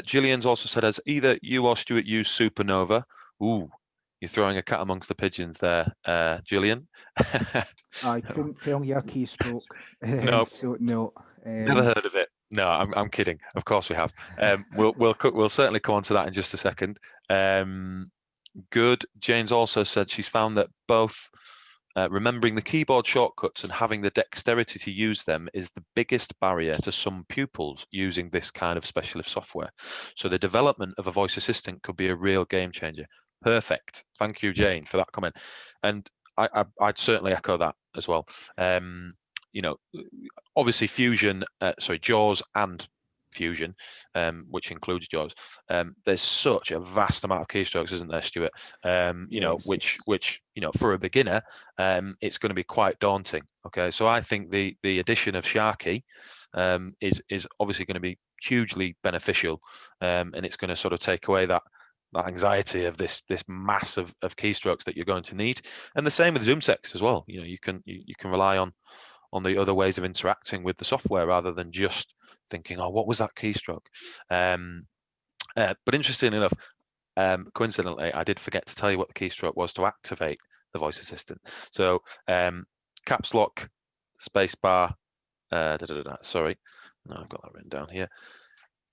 Gillian's also said, as either you or Stuart use Supernova. Ooh, you're throwing a cat amongst the pigeons there, Gillian. I couldn't tell you a keystroke. Nope. So no. Never heard of it. No, I'm kidding. Of course we have. We'll certainly come on to that in just a second. Good. Jane's also said she's found that both remembering the keyboard shortcuts and having the dexterity to use them is the biggest barrier to some pupils using this kind of specialist software. So the development of a voice assistant could be a real game changer. Perfect. Thank you, Jane, for that comment. And I'd certainly echo that as well. You know, obviously JAWS and Fusion, which includes JAWS. There's such a vast amount of keystrokes, isn't there, Stuart? You know, which you know, for a beginner, it's going to be quite daunting. Okay, so I think the addition of Sharky is obviously going to be hugely beneficial, and it's going to sort of take away that anxiety of this mass of keystrokes that you're going to need. And the same with Zoomtext as well. You know, you can rely on the other ways of interacting with the software rather than just thinking, oh, what was that keystroke? But interestingly enough, coincidentally, I did forget to tell you what the keystroke was to activate the voice assistant. So caps lock, spacebar, sorry, no, I've got that written down here.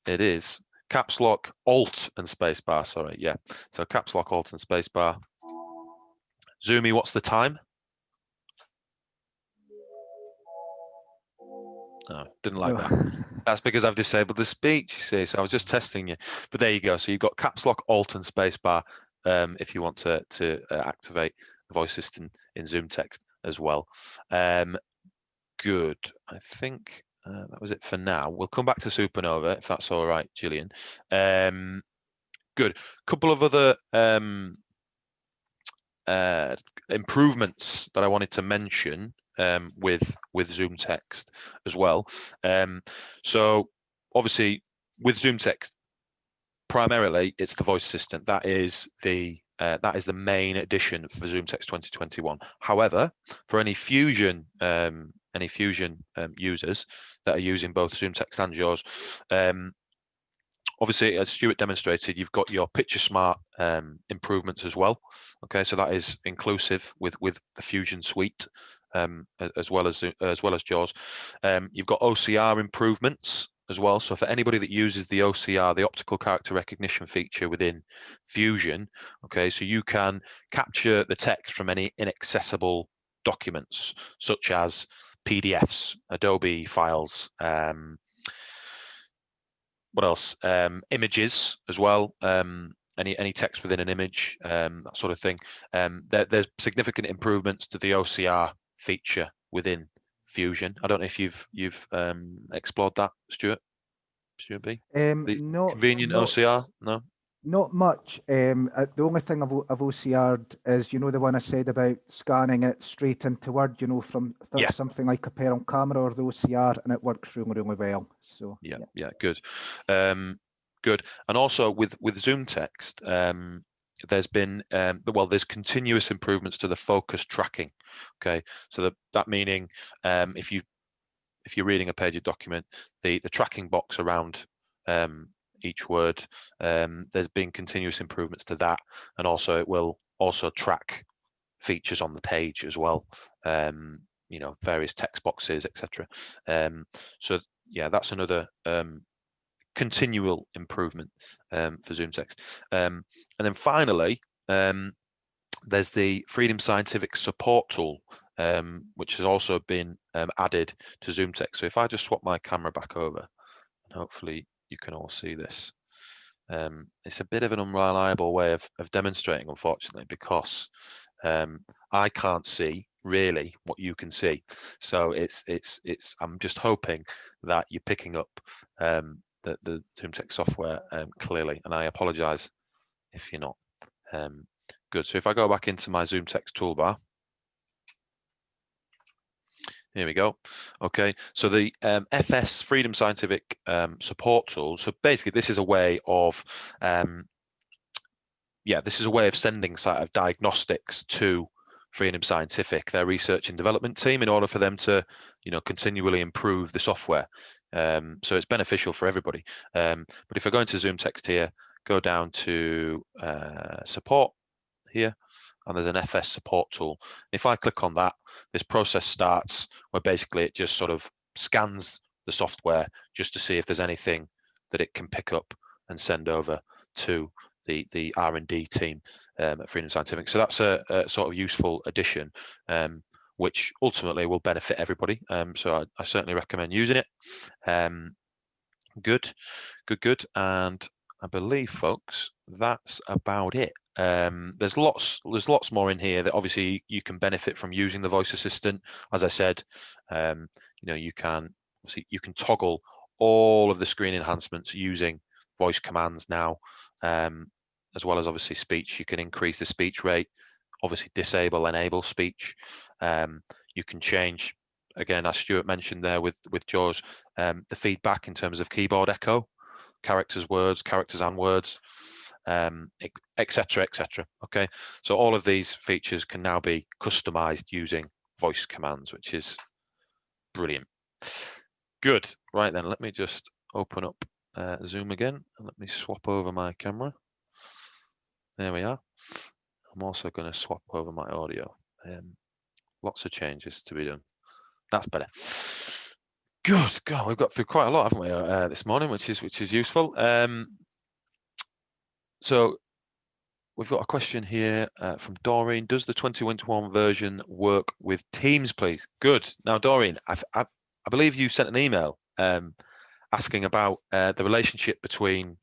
It is caps lock, alt, and spacebar. Sorry, yeah. So caps lock, alt, and spacebar. Zoomy, what's the time? Oh, didn't like that. That's because I've disabled the speech, you see. So I was just testing you. But there you go. So you've got caps lock, alt, and spacebar if you want to activate the voice assistant in Zoomtext as well. Good. I think that was it for now. We'll come back to Supernova if that's all right, Gillian. Good. Couple of other improvements that I wanted to mention with Zoomtext as well. So obviously with Zoomtext, primarily it's the voice assistant. That is the main addition for Zoomtext 2021. However, for any Fusion users that are using both Zoomtext and JAWS, obviously, as Stuart demonstrated, you've got your Picture Smart improvements as well. Okay, so that is inclusive with the Fusion suite as well as JAWS. You've got OCR improvements as well. So for anybody that uses the OCR, the optical character recognition feature within Fusion, okay, so you can capture the text from any inaccessible documents such as PDFs, Adobe files. What else? Images as well. Any text within an image, that sort of thing. There's significant improvements to the OCR feature within Fusion. I don't know if you've explored that, Stuart B. The convenient OCR? No. Not much. The only thing I've OCR'd is, you know, the one I said about scanning it straight into Word, you know, from something like a pair on camera or the OCR, and it works really, really well. So yeah, good. Good. And also with Zoomtext, there's been there's continuous improvements to the focus tracking. Okay, so that meaning if you're reading a page of document, the tracking box around each word. There's been continuous improvements to that, and also it will also track features on the page as well. You know, various text boxes, etc. So yeah, that's another continual improvement for Zoomtext. And then finally, there's the Freedom Scientific support tool, which has also been added to Zoomtext. So if I just swap my camera back over, and hopefully you can all see this. It's a bit of an unreliable way of demonstrating, unfortunately, because I can't see really what you can see. So I'm just hoping that you're picking up the Zoomtext software clearly, and I apologize if you're not. Good. So if I go back into my Zoomtext toolbar, here we go. Okay, so the FS Freedom Scientific support tool. So basically, this is a way of this is a way of sending sort of diagnostics to Freedom Scientific, their research and development team, in order for them to, you know, continually improve the software. So it's beneficial for everybody. But if I go into Zoomtext here, go down to support here, and there's an FS support tool. If I click on that, this process starts where basically it just sort of scans the software just to see if there's anything that it can pick up and send over to the R&D team at Freedom Scientific. So that's a sort of useful addition, which ultimately will benefit everybody. So I certainly recommend using it. Good. And I believe, folks, that's about it. There's lots more in here that obviously you can benefit from using the voice assistant. As I said, you know, you can toggle all of the screen enhancements using voice commands now, as well as obviously speech. You can increase the speech rate, obviously disable, enable speech. You can change, again, as Stuart mentioned there with Jaws, the feedback in terms of keyboard echo, characters and words, etc. Okay, so all of these features can now be customized using voice commands, which is brilliant. Good. Right then, let me just open up Zoom again, and let me swap over my camera. There we are. I'm also going to swap over my audio. Lots of changes to be done. That's better. Good God, we've got through quite a lot, haven't we, this morning, which is useful. So we've got a question here from Doreen. Does the 2021 version work with Teams, please? Good. Now, Doreen, I believe you sent an email asking about the relationship between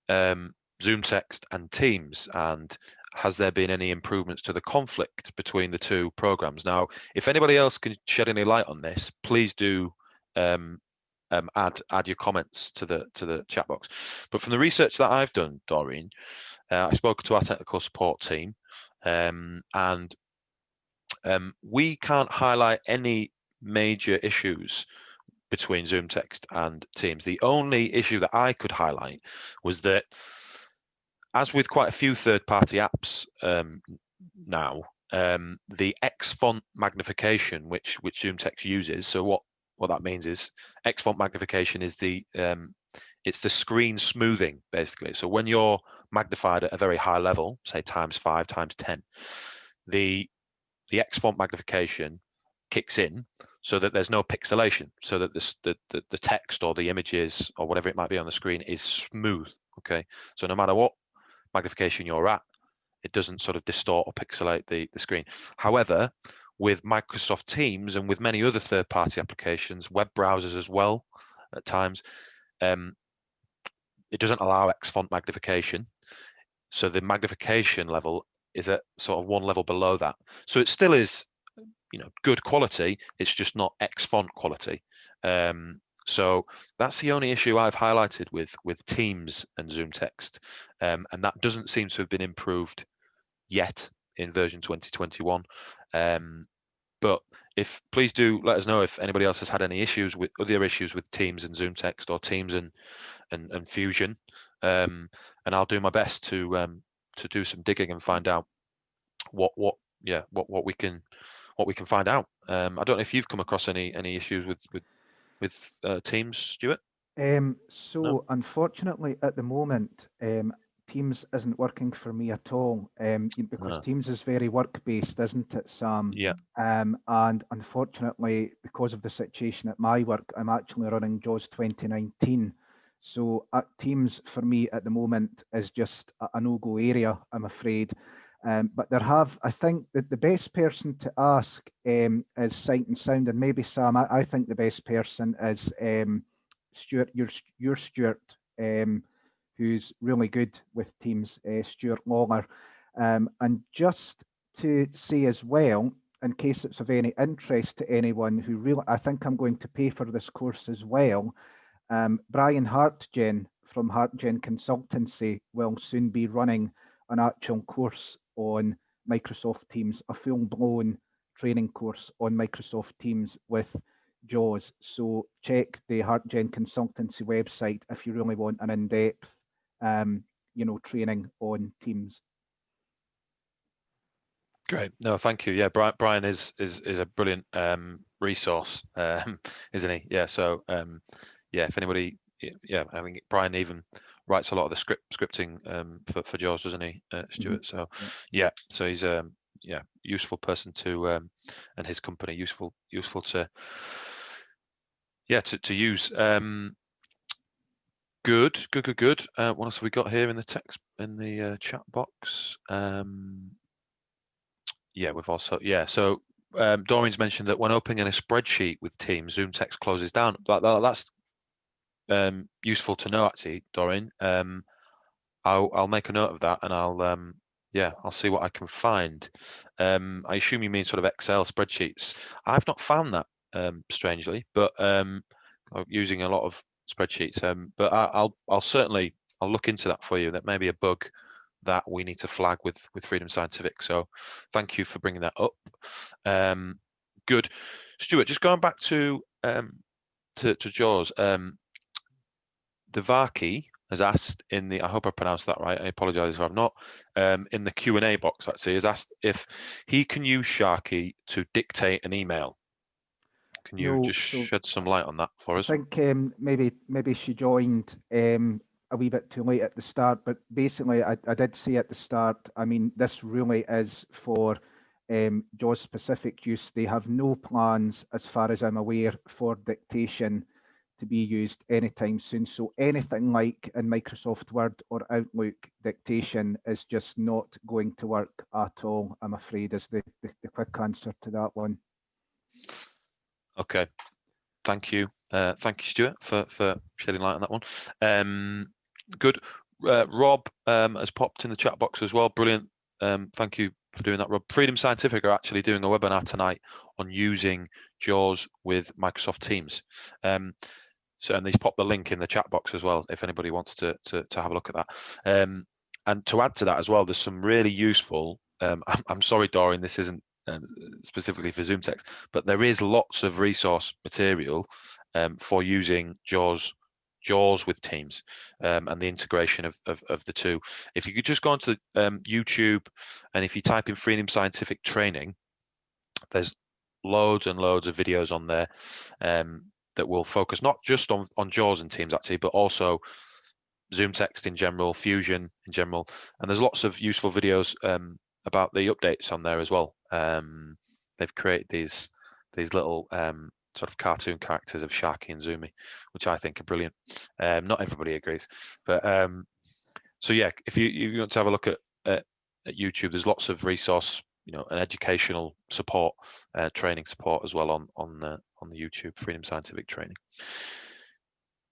Zoomtext and Teams, and has there been any improvements to the conflict between the two programs? Now, if anybody else can shed any light on this, please do add your comments to the chat box. But from the research that I've done, Doreen, I spoke to our technical support team, and we can't highlight any major issues between Zoomtext and Teams. The only issue that I could highlight was that, as with quite a few third-party apps now, the X font magnification, which Zoomtext uses. So what that means is X font magnification is it's the screen smoothing, basically. So when you're magnified at a very high level, say ×5, ×10, the X font magnification kicks in so that there's no pixelation, so that the text or the images or whatever it might be on the screen is smooth. Okay, so no matter what magnification you're at, it doesn't sort of distort or pixelate the screen. However, with Microsoft Teams and with many other third-party applications, web browsers as well, at times, it doesn't allow X font magnification. So the magnification level is at sort of one level below that. So it still is, you know, good quality. It's just not X font quality. So that's the only issue I've highlighted with Teams and Zoomtext, and that doesn't seem to have been improved yet in version 2021. But please do let us know if anybody else has had any issues with other issues with Teams and Zoomtext, or Teams and Fusion, and I'll do my best to do some digging and find out what we can find out. I don't know if you've come across any issues with Teams, Stuart. So unfortunately, at the moment, Teams isn't working for me at all, because Ah. Teams is very work-based, isn't it, Sam? Yeah. And unfortunately, because of the situation at my work, I'm actually running JAWS 2019. So Teams for me at the moment is just a no-go area, I'm afraid. But I think that the best person to ask is Sight and Sound, and maybe Sam, I think the best person is Stuart, your Stuart, who's really good with Teams, Stuart Lawler. And just to say as well, in case it's of any interest to anyone who really, I think I'm going to pay for this course as well. Brian Hartgen from Hartgen Consultancy will soon be running an actual course on Microsoft Teams, a full-blown training course on Microsoft Teams with JAWS. So check the Hartgen Consultancy website if you really want an in-depth, training on Teams. Great. No, thank you. Yeah, Brian is a brilliant resource, isn't he? Yeah. So yeah, if anybody, yeah, I think Brian even writes a lot of the scripting for JAWS, doesn't he, Stuart? So yeah, so he's yeah, useful person to and his company useful to to use. Good. What else have we got here in the text in the chat box? Yeah, we've also So Doreen's mentioned that when opening in a spreadsheet with Teams, Zoomtext closes down. That's useful to know, actually, Doreen. I'll make a note of that, and I'll see what I can find. I assume you mean sort of Excel spreadsheets. I've not found that, strangely, but I'm using a lot of spreadsheets. But I'll certainly look into that for you. That may be a bug that we need to flag with Freedom Scientific. So thank you for bringing that up. Good. Stuart, just going back to JAWS, the Vaki has asked in the, I hope I pronounced that right, I apologize if I've not, in the Q&A box actually, has asked if he can use Sharky to dictate an email. Can you just shed some light on that for us? I think maybe she joined a wee bit too late at the start, but basically I did say at the start, I mean, this really is for JAWS specific use. They have no plans, as far as I'm aware, for dictation to be used anytime soon. So anything like in Microsoft Word or Outlook, dictation is just not going to work at all, I'm afraid, is the quick answer to that one. Okay, thank you. Thank you, Stuart, for shedding light on that one. Good. Rob has popped in the chat box as well. Brilliant. Thank you for doing that, Rob. Freedom Scientific are actually doing a webinar tonight on using JAWS with Microsoft Teams. So, and he's popped the link in the chat box as well, if anybody wants to have a look at that. And to add to that as well, there's some really useful. I'm sorry, Doreen, this isn't specifically for Zoomtext, but there is lots of resource material for using JAWS with Teams and the integration of the two. If you could just go onto YouTube, and if you type in Freedom Scientific Training, there's loads and loads of videos on there that will focus not just on JAWS and Teams actually, but also Zoomtext in general, Fusion in general, and there's lots of useful videos about the updates on there as well. They've created these little sort of cartoon characters of Sharky and Zoomy, which I think are brilliant. Not everybody agrees, but so yeah, if you want to have a look at YouTube, there's lots of resource, and educational support, training support as well on the YouTube Freedom Scientific Training.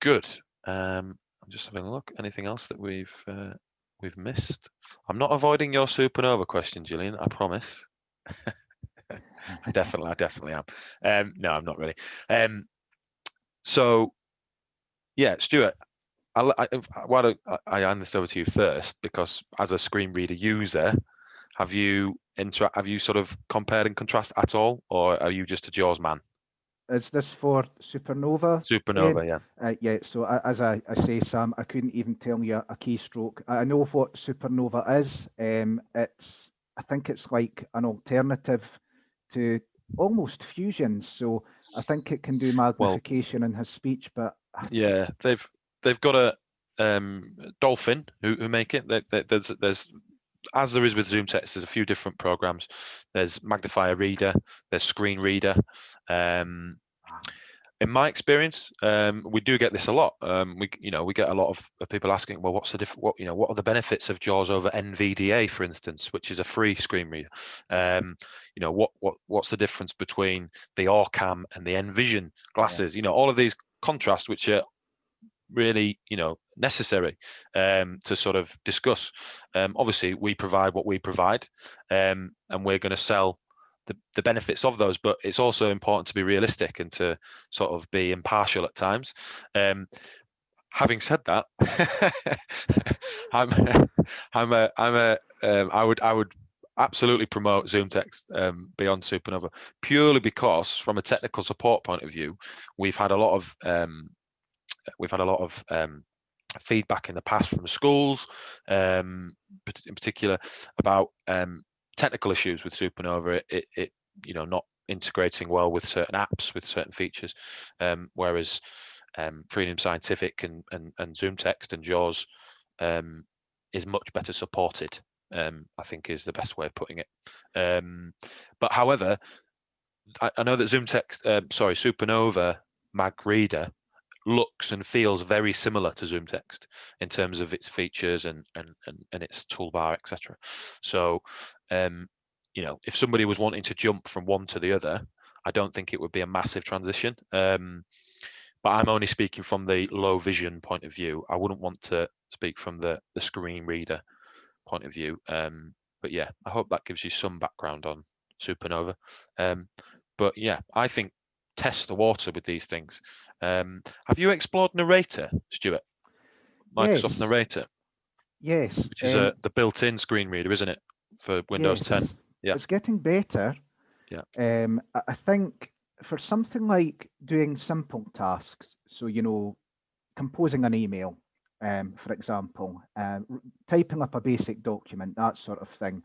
Good. I'm just having a look. Anything else that we've missed? I'm not avoiding your supernova question, Gillian. I promise. I definitely am. No, I'm not really. So, yeah, Stuart, why don't I hand this over to you first? Because as a screen reader user, have you sort of compared and contrasted at all, or are you just a JAWS man? Is this for Supernova? Supernova, yeah. Yeah, so as I say, Sam, I couldn't even tell you a keystroke. I know what Supernova is. I think it's like an alternative to almost Fusion. So I think it can do magnification in his speech, but Yeah, they've got a Dolphin who make it. There's as there is with Zoomtext, there's a few different programs. There's Magnifier Reader, there's Screen Reader. In my experience, we do get this a lot. We get a lot of people asking, well, what's the what are the benefits of JAWS over NVDA, for instance, which is a free screen reader? What's the difference between the Orcam and the Envision glasses? All of these contrasts, which are really necessary to sort of discuss. Obviously, we provide what we provide, and we're going to sell the benefits of those, but it's also important to be realistic and to sort of be impartial at times. Having said that, I would absolutely promote Zoomtext beyond Supernova, purely because from a technical support point of view, we've had a lot of feedback in the past from schools, in particular about technical issues with Supernova, it not integrating well with certain apps, with certain features, whereas Freedom Scientific and Zoomtext and JAWS is much better supported, I think is the best way of putting it. But however, I know that Supernova Mag Reader looks and feels very similar to Zoomtext in terms of its features and its toolbar, etc. So, if somebody was wanting to jump from one to the other, I don't think it would be a massive transition. But I'm only speaking from the low vision point of view. I wouldn't want to speak from the screen reader point of view. But yeah, I hope that gives you some background on Supernova. But yeah, I think test the water with these things. Have you explored Narrator, Stuart? Microsoft Yes. Narrator, Yes. which is the built-in screen reader, isn't it, for Windows 10? Yeah. It's getting better. Yeah. I think for something like doing simple tasks, so composing an email, for example, typing up a basic document, that sort of thing.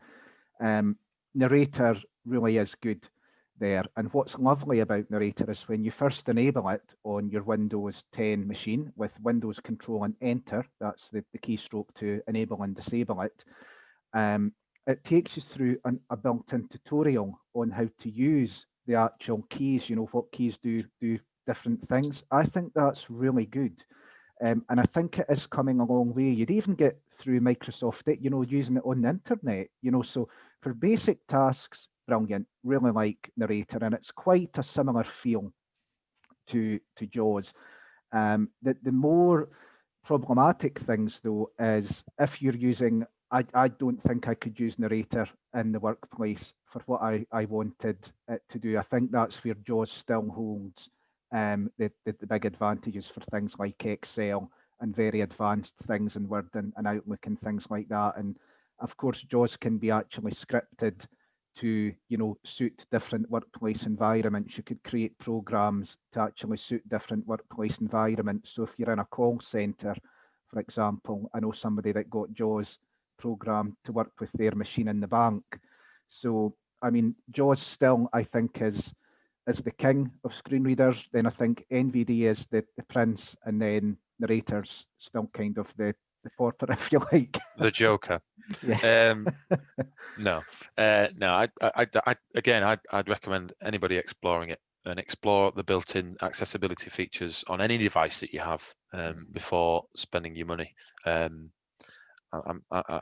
Narrator really is good there. And what's lovely about Narrator is when you first enable it on your Windows 10 machine with Windows Control and Enter, that's the keystroke to enable and disable it, it takes you through a built-in tutorial on how to use the actual keys, what keys do different things. I think that's really good. And I think it is coming a long way. You'd even get through Microsoft, using it on the internet, so for basic tasks, brilliant, really like Narrator, and it's quite a similar feel to JAWS. The more problematic things, though, is if you're using, I don't think I could use Narrator in the workplace for what I wanted it to do. I think that's where JAWS still holds the big advantages for things like Excel and very advanced things in Word and Outlook and things like that. And of course, JAWS can be actually scripted to suit different workplace environments. You could create programs to actually suit different workplace environments. So if you're in a call center, for example, I know somebody that got JAWS programmed to work with their machine in the bank. So I mean, JAWS still, I think, is the king of screen readers. Then I think NVD is the prince, and then Narrator's still kind of the pauper, if you like. The Joker. Yeah. No. I'd recommend anybody exploring it and explore the built-in accessibility features on any device that you have before spending your money. I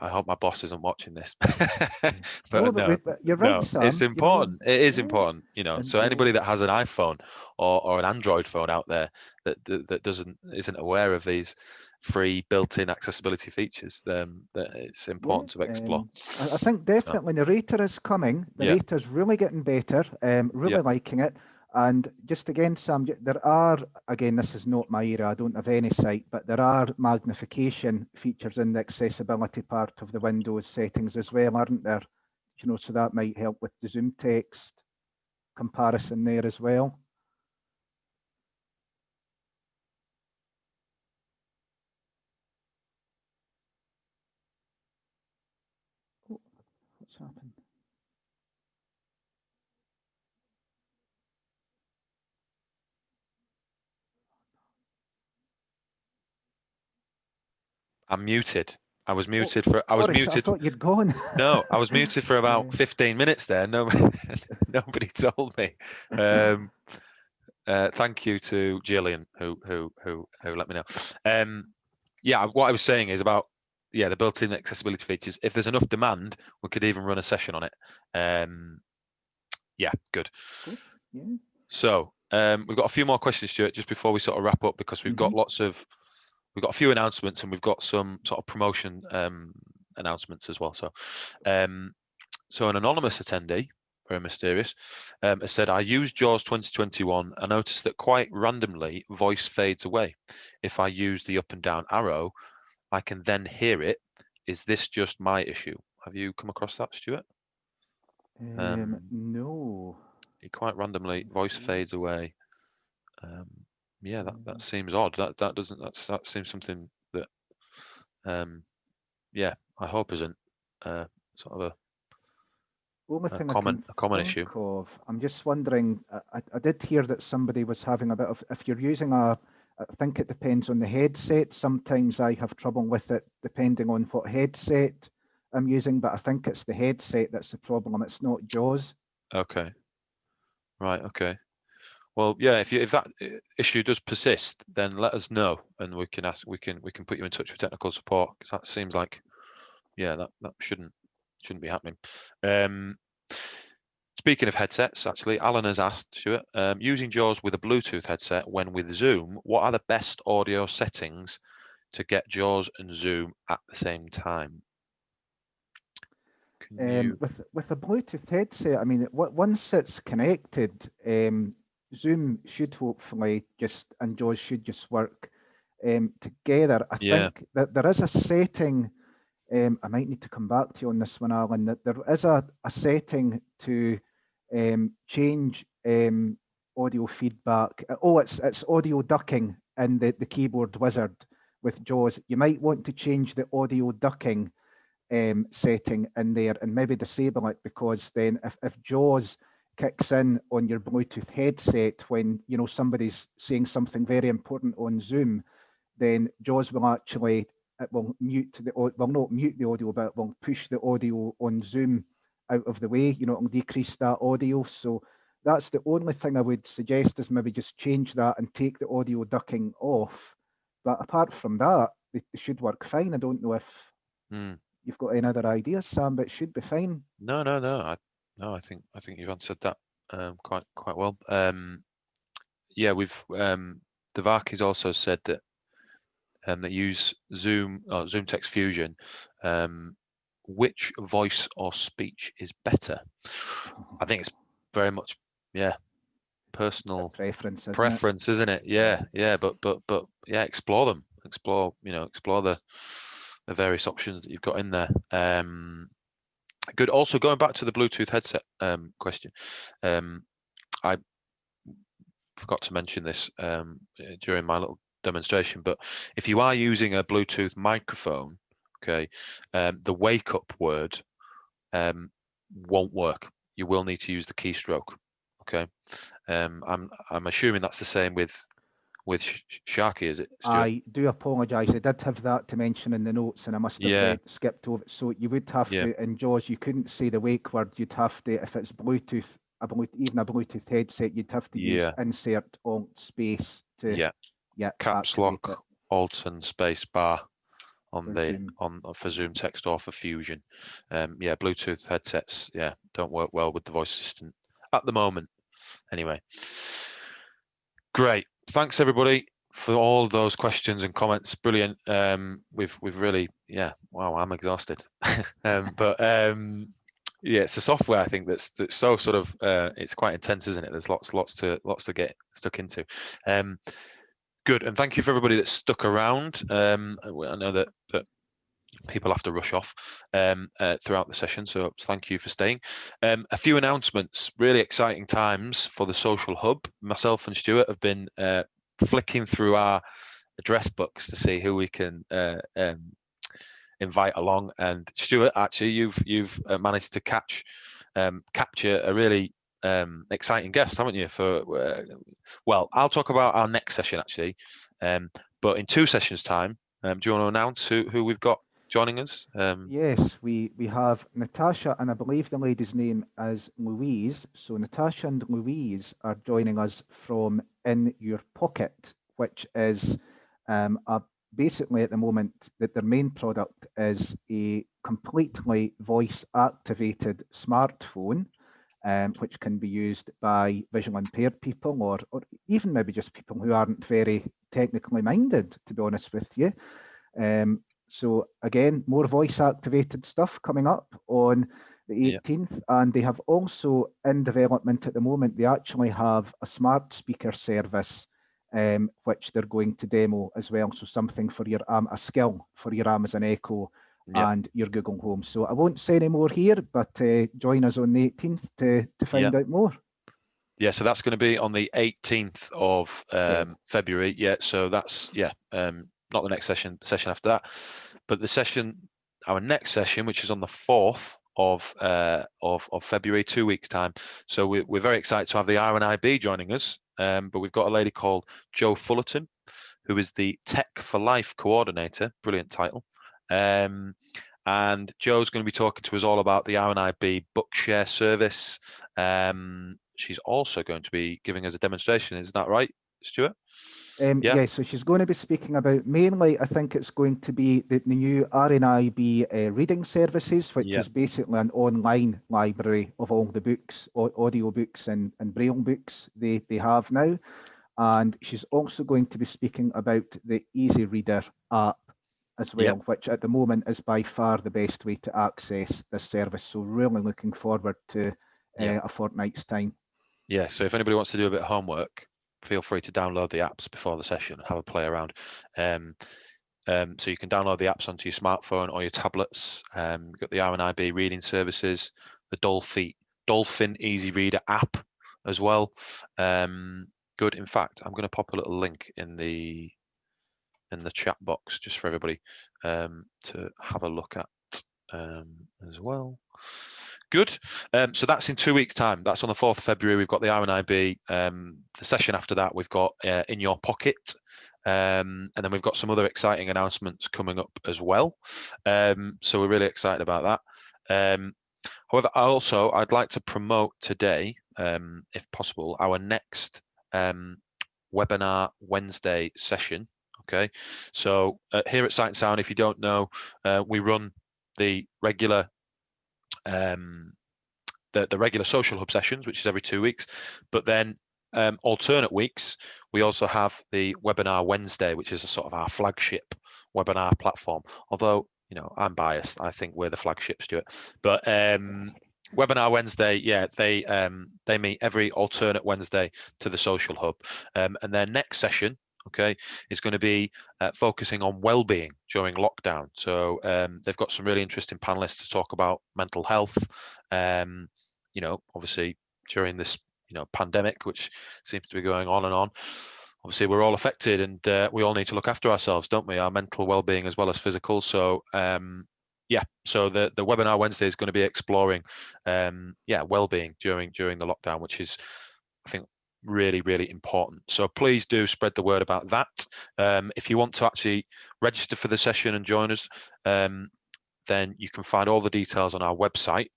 hope my boss isn't watching this, but no, you're right, Sam. it's important. It is yeah. important, And, So anybody that has an iPhone or an Android phone out there that isn't aware of these free built-in accessibility features, that it's important to explore. I think definitely Narrator is coming. Narrator's really getting better. Really liking it. And just again, Sam, there are, again, this is not my area, I don't have any site, but there are magnification features in the accessibility part of the Windows settings as well, aren't there? So that might help with the Zoomtext comparison there as well. Oh, what's happened? I'm muted. I was Oh, muted for. I was sorry, I muted. thought you'd gone. No, I was muted for about Yeah. 15 minutes there. No, nobody told me. Thank you to Gillian who let me know. Yeah, what I was saying is about the built-in accessibility features. If there's enough demand, we could even run a session on it. Yeah, good. Of course, yeah. So we've got a few more questions, Stuart, just before we sort of wrap up, because we've got we've got a few announcements and we've got some sort of promotion announcements as well. So, so an anonymous attendee, very mysterious, has said, I used JAWS 2021. I noticed that quite randomly, voice fades away. If I use the up and down arrow, I can then hear it. Is this just my issue? Have you come across that, Stuart? No. Quite randomly, voice fades away. Yeah, that seems odd. That seems something that yeah, I hope isn't sort of Only a thing I common can issue. think of, I'm just wondering, I did hear that somebody was having a bit of, if you're using I think it depends on the headset. Sometimes I have trouble with it depending on what headset I'm using, but I think it's the headset that's the problem. It's not JAWS. Okay. Right. Okay. Well, yeah. If that issue does persist, then let us know, and we can put you in touch with technical support, because that seems like, yeah, that shouldn't be happening. Speaking of headsets, actually, Alan has asked, Stuart, using JAWS with a Bluetooth headset when with Zoom, what are the best audio settings to get JAWS and Zoom at the same time? Can you... With a Bluetooth headset, I mean, once it's connected, Zoom should hopefully and JAWS should just work together. I think that there is a setting. I might need to come back to you on this one, Alan. That there is a setting to change audio feedback. Oh, it's audio ducking in the keyboard wizard with JAWS. You might want to change the audio ducking setting in there and maybe disable it, because then if JAWS kicks in on your Bluetooth headset when somebody's saying something very important on Zoom, then JAWS will actually, it will not mute the audio, but it will push the audio on Zoom out of the way. It will decrease that audio. So that's the only thing I would suggest, is maybe just change that and take the audio ducking off. But apart from that, they should work fine. I don't know if you've got any other ideas, Sam, but it should be fine. No. I think you've answered that quite well. Yeah, we've Devaki's also said that they use Zoom or Zoomtext Fusion. Which voice or speech is better? I think it's very much personal preference, isn't it? Yeah. But yeah, explore them. Explore the various options that you've got in there. Good. Also, going back to the Bluetooth headset question, I forgot to mention this during my little demonstration, but if you are using a Bluetooth microphone, okay, the wake up word won't work. You will need to use the keystroke. Okay. I'm assuming that's the same with Sharky, is it, Stuart? I do apologise. I did have that to mention in the notes, and I must have skipped over it. So you would have to, in JAWS, you couldn't say the wake word. You'd have to, if it's Bluetooth, even a Bluetooth headset, you'd have to use insert alt space to caps lock alt and space bar on for Zoomtext or for Fusion. Bluetooth headsets don't work well with the voice assistant at the moment. Anyway, great. Thanks everybody for all those questions and comments. Brilliant. We've really wow, I'm exhausted. It's a software, I think, that's so sort of it's quite intense, isn't it? There's lots to get stuck into. Good, and thank you for everybody that stuck around. I know that people have to rush off throughout the session, so thank you for staying. A few announcements. Really exciting times for the Social Hub. Myself and Stuart have been flicking through our address books to see who we can invite along. And Stuart, actually, you've managed to capture a really exciting guest, haven't you? Well, I'll talk about our next session actually, but in 2 sessions' time, Do you want to announce who we've got joining us? Yes, we have Natasha, and I believe the lady's name is Louise. So Natasha and Louise are joining us from In Your Pocket, which is basically at the moment that their main product is a completely voice-activated smartphone, which can be used by visually impaired people or even maybe just people who aren't very technically minded, to be honest with you. So again, more voice activated stuff coming up on the 18th, and they have also in development at the moment, they actually have a smart speaker service which they're going to demo as well. So something for your a skill for your Amazon Echo and your Google Home. So I won't say any more here, but join us on the 18th to find out more. Yeah, so that's going to be on the 18th of February. Yeah, so that's not the next session after that, but our next session, which is on the 4th of February, 2 weeks time. So we're very excited to have the RNIB joining us, but we've got a lady called Jo Fullerton, who is the Tech for Life coordinator. Brilliant title. And Jo's going to be talking to us all about the RNIB Bookshare service. She's also going to be giving us a demonstration. Is that right, Stuart? Yeah, so she's going to be speaking about mainly, I think it's going to be the new RNIB reading services, which is basically an online library of all the books, audio books and braille books they have now. And she's also going to be speaking about the Easy Reader app as well, which at the moment is by far the best way to access this service. So really looking forward to a fortnight's time. Yeah, so if anybody wants to do a bit of homework, feel free to download the apps before the session and have a play around. So you can download the apps onto your smartphone or your tablets. You've got the RNIB reading services, the Dolphin Easy Reader app as well. Good. In fact, I'm going to pop a little link in the chat box just for everybody to have a look at as well. Good. So that's in 2 weeks' time. That's on the 4th of February. We've got the RNIB. The session after that, we've got In Your Pocket. And then we've got some other exciting announcements coming up as well. So we're really excited about that. However, I'd like to promote today, if possible, our next webinar Wednesday session. Okay. So here at Sight and Sound, if you don't know, we run the regular the regular social hub sessions, which is every 2 weeks, but then alternate weeks we also have the webinar Wednesday, which is a sort of our flagship webinar platform. Although, you know, I'm biased, I think we're the flagship, Stuart, but webinar Wednesday, they meet every alternate Wednesday to the social hub, and their next session, okay, is going to be focusing on well-being during lockdown. So they've got some really interesting panelists to talk about mental health. You know, obviously during this, you know, pandemic, which seems to be going on and on. Obviously, we're all affected, and we all need to look after ourselves, don't we? Our mental well-being as well as physical. So so the webinar Wednesday is going to be exploring well-being during the lockdown, which is, I think, really, really important. So please do spread the word about that. If you want to actually register for the session and join us, then you can find all the details on our website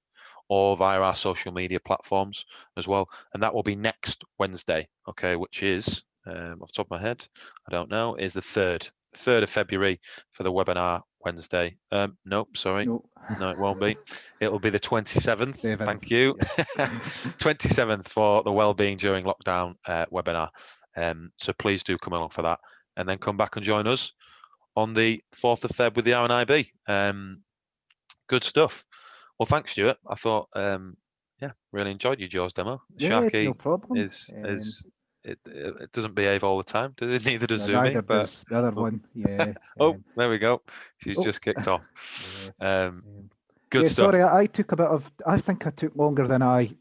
or via our social media platforms as well. And that will be next Wednesday, okay, which is, off the top of my head, I don't know, is the 3rd of February for the webinar Wednesday. Nope, sorry. Nope. No, it won't be. It'll be the 27th. Thank you. 27th for the Wellbeing During Lockdown webinar. So please do come along for that, and then come back and join us on the 4th of Feb with the RNIB. Good stuff. Well, thanks, Stuart. I thought, really enjoyed your Jaws demo. Sharky, no problem. It doesn't behave all the time, does it? Neither does Zoomy. Neither does the other one. Yeah. There we go. She's just kicked off. Good stuff. Sorry, I took a bit of. I think I took longer than I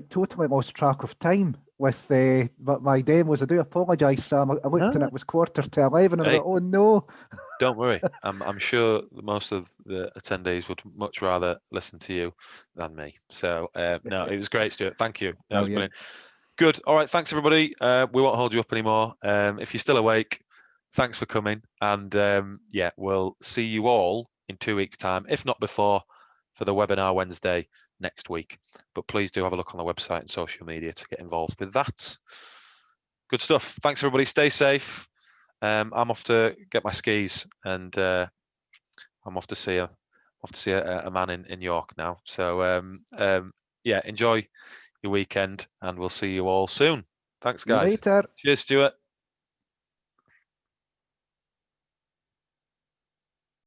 totally lost track of time with but my demos. I do apologise, Sam. I looked and it was 11:15, and I thought, oh no. Don't worry. I'm sure most of the attendees would much rather listen to you than me. So no, it was great, Stuart. Thank you. That was brilliant. Good. All right. Thanks, everybody. We won't hold you up anymore. If you're still awake, thanks for coming. And yeah, we'll see you all in 2 weeks' time, if not before, for the webinar Wednesday next week. But please do have a look on the website and social media to get involved with that. Good stuff. Thanks, everybody. Stay safe. I'm off to get my skis, and I'm off to see a man in York now. So yeah, enjoy your weekend, and we'll see you all soon. Thanks, See you guys. later. Cheers, Stuart.